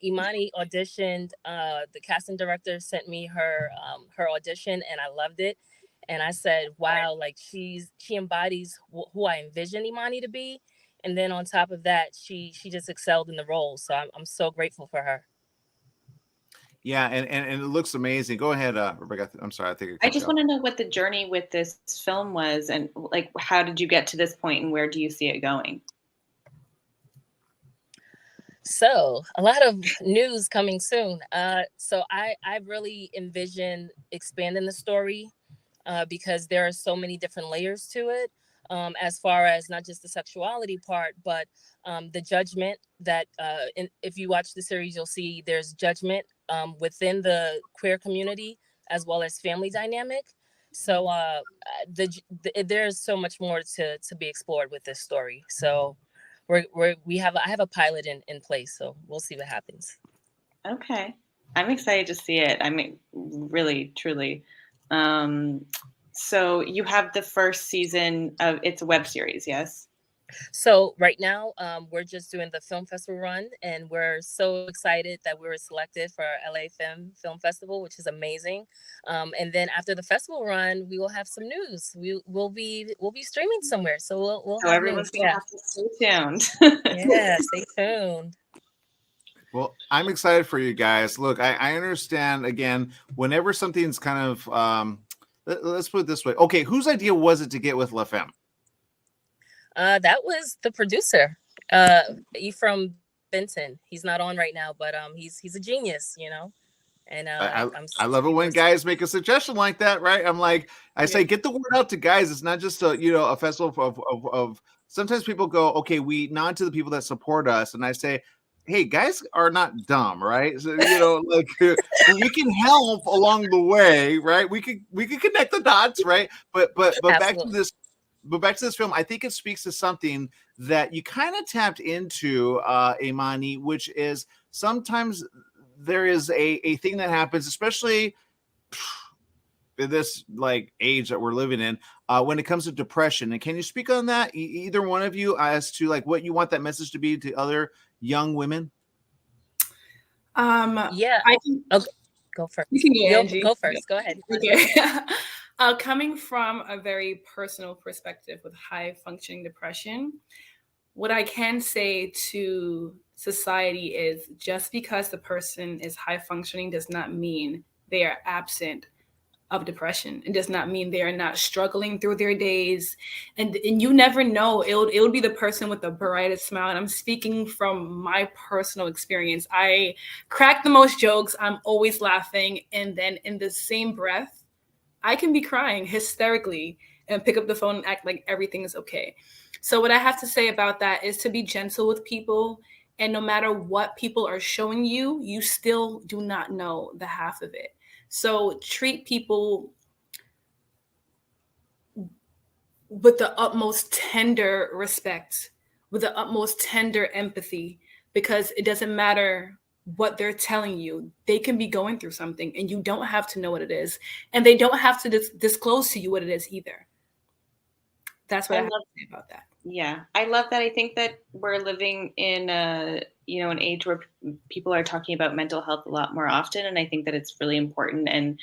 Imani auditioned. The casting director sent me her audition, and I loved it. And I said, wow, like she embodies who I envision Imani to be. And then on top of that, she just excelled in the role. So I'm so grateful for her. Yeah, and it looks amazing. Go ahead, Rebecca. I'm sorry. I just want to know what the journey with this film was, and like, how did you get to this point, and where do you see it going? So a lot of news coming soon. So I really envision expanding the story because there are so many different layers to it, as far as not just the sexuality part, but the judgment that if you watch the series, you'll see there's judgment within the queer community as well as family dynamic. So there's so much more to be explored with this story. So I have a pilot in place, so we'll see what happens. Okay, I'm excited to see it. I mean, really, truly. So you have the first season of, it's a web series, yes? So right now, we're just doing the film festival run, and we're so excited that we were selected for LA Femme Film Festival, which is amazing. And then after the festival run, we will have some news. We'll be streaming somewhere, so we'll have everyone's news. gonna have to stay tuned. Yeah, stay tuned. Well, I'm excited for you guys. Look, I understand, again, whenever something's kind of, let's put it this way. Okay, whose idea was it to get with La Femme? That was the producer, Ephraim Benton. He's not on right now, but he's a genius, And I love it when guys make a suggestion like that, right? I'm like, I say, get the word out to guys. It's not just a festival of. Sometimes people go, okay, we nod to the people that support us, and I say, hey, guys are not dumb, right? So like we can help along the way, right? We could connect the dots, right? But back to this. But back to this film, I think it speaks to something that you kind of tapped into, Imani, which is sometimes there is a thing that happens, especially in this like age that we're living in, when it comes to depression. And can you speak on that, either one of you, as to like what you want that message to be to other young women? Yeah, I can go first. Go first. Go ahead. Okay. Coming from a very personal perspective with high functioning depression, what I can say to society is just because the person is high functioning does not mean they are absent of depression. It does not mean they are not struggling through their days. And you never know, it'll be the person with the brightest smile. And I'm speaking from my personal experience. I crack the most jokes. I'm always laughing. And then in the same breath, I can be crying hysterically and pick up the phone and act like everything is okay. So what I have to say about that is to be gentle with people. And no matter what people are showing you, you still do not know the half of it. So treat people with the utmost tender respect, with the utmost tender empathy, because it doesn't matter what they're telling you. They can be going through something and you don't have to know what it is. And they don't have to disclose to you what it is either. That's what I have to say about that. Yeah, I love that. I think that we're living in an age where people are talking about mental health a lot more often, and I think that it's really important. And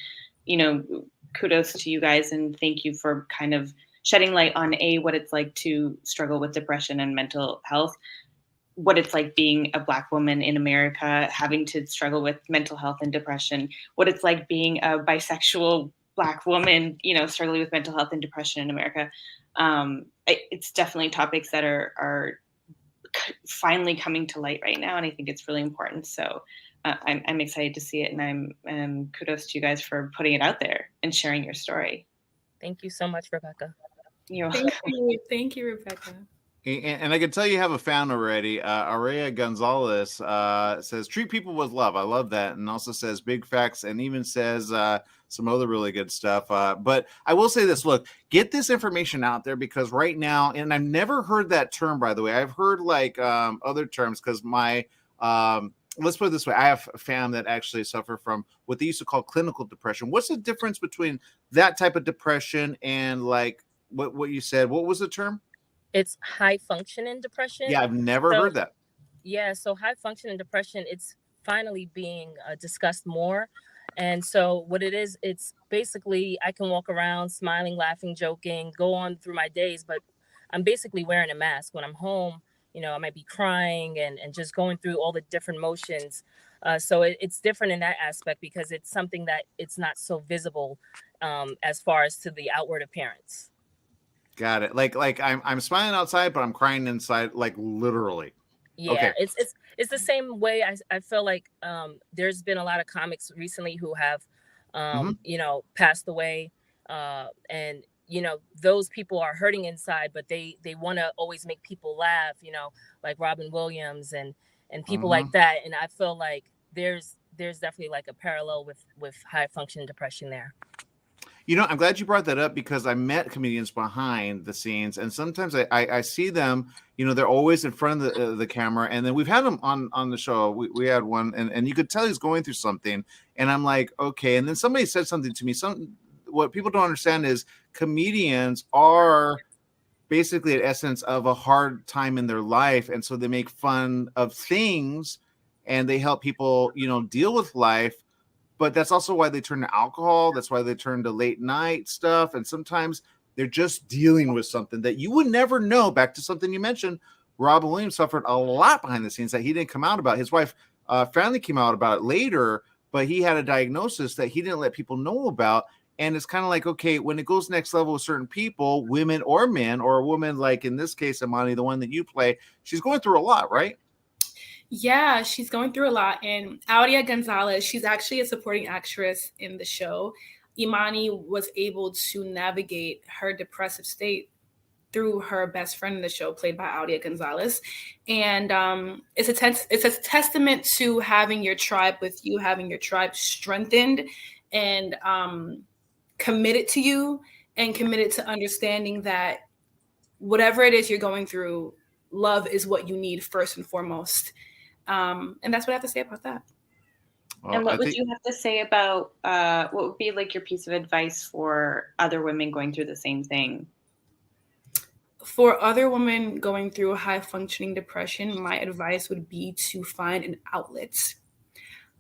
kudos to you guys, and thank you for kind of shedding light on what it's like to struggle with depression and mental health, what it's like being a Black woman in America, having to struggle with mental health and depression, what it's like being a bisexual Black woman, struggling with mental health and depression in America. It's definitely topics that are finally coming to light right now, and I think it's really important. So I'm excited to see it, and I'm kudos to you guys for putting it out there and sharing your story. Thank you so much, Rebecca. You're welcome. Thank you, Rebecca. And I can tell you have a fan already. Alia Gonzalez says, treat people with love. I love that. And also says big facts, and even says some other really good stuff. But I will say this, look, get this information out there, because right now, and I've never heard that term, by the way. I've heard like other terms, because my, let's put it this way. I have a fam that actually suffer from what they used to call clinical depression. What's the difference between that type of depression and like what you said? What was the term? It's high functioning depression. Yeah, I've never heard that. Yeah, so high functioning depression, it's finally being discussed more. And so what it is, it's basically I can walk around smiling, laughing, joking, go on through my days, but I'm basically wearing a mask. When I'm home, I might be crying and just going through all the different motions. So it's different in that aspect, because it's something that it's not so visible as far as to the outward appearance. Got it. Like I'm smiling outside, but I'm crying inside, like literally. Yeah, okay. It's the same way. I feel like there's been a lot of comics recently who have, passed away, and those people are hurting inside, but they want to always make people laugh. Like Robin Williams and people like that. And I feel like there's definitely like a parallel with high functioning depression there. I'm glad you brought that up, because I met comedians behind the scenes, and sometimes I see them, they're always in front of the camera, and then we've had them on the show. We had one, and you could tell he's going through something, and I'm like, okay. And then somebody said something to me. What people don't understand is comedians are basically an essence of a hard time in their life, and so they make fun of things, and they help people, deal with life. But that's also why they turn to alcohol. That's why they turn to late night stuff. And sometimes they're just dealing with something that you would never know. Back to something you mentioned, Robin Williams suffered a lot behind the scenes that he didn't come out about. His wife finally came out about it later, but he had a diagnosis that he didn't let people know about. And it's kind of like, okay, when it goes next level with certain people, women or men, or a woman like in this case, Imani, the one that you play, she's going through a lot, right? Yeah, she's going through a lot. And Alia Gonzalez, she's actually a supporting actress in the show. Imani was able to navigate her depressive state through her best friend in the show, played by Alia Gonzalez. And it's a testament to having your tribe with you, having your tribe strengthened and committed to you, and committed to understanding that whatever it is you're going through, love is what you need first and foremost. And that's what I have to say about that. And what would you have to say about what would be like your piece of advice for other women going through the same thing? For other women going through high functioning depression, my advice would be to find an outlet.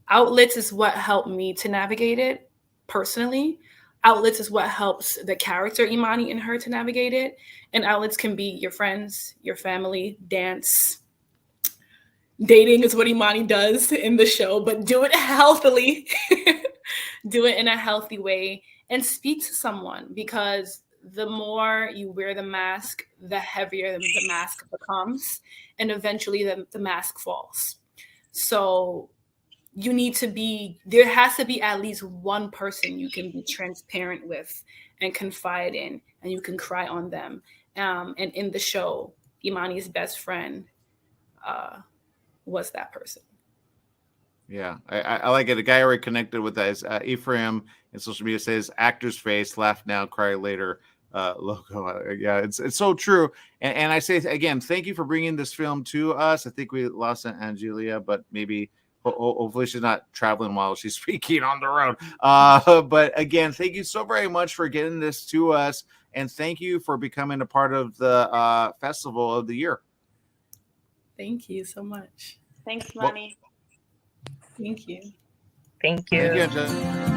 Outlets is what helped me to navigate it personally. Outlets is what helps the character Imani and her to navigate it. And outlets can be your friends, your family, dance. Dating is what Imani does in the show, but do it healthily. Do it in a healthy way. and speak to someone, because the more you wear the mask, the heavier the mask becomes, and eventually the mask falls. So you need to there has to be at least one person you can be transparent with and confide in, and you can cry on them. And in the show, Imani's best friend was that person. Yeah, I like it. A guy I already connected with that is Ephraim in social media says, "Actor's face, laugh now, cry later." Logo. Yeah, it's so true. And I say again, thank you for bringing this film to us. I think we lost Angelia, but maybe hopefully she's not traveling while she's speaking on the road. But again, thank you so very much for getting this to us, and thank you for becoming a part of the festival of the year. Thank you so much. Thanks, Money. Thank you. Thank you. Thank you, Angela.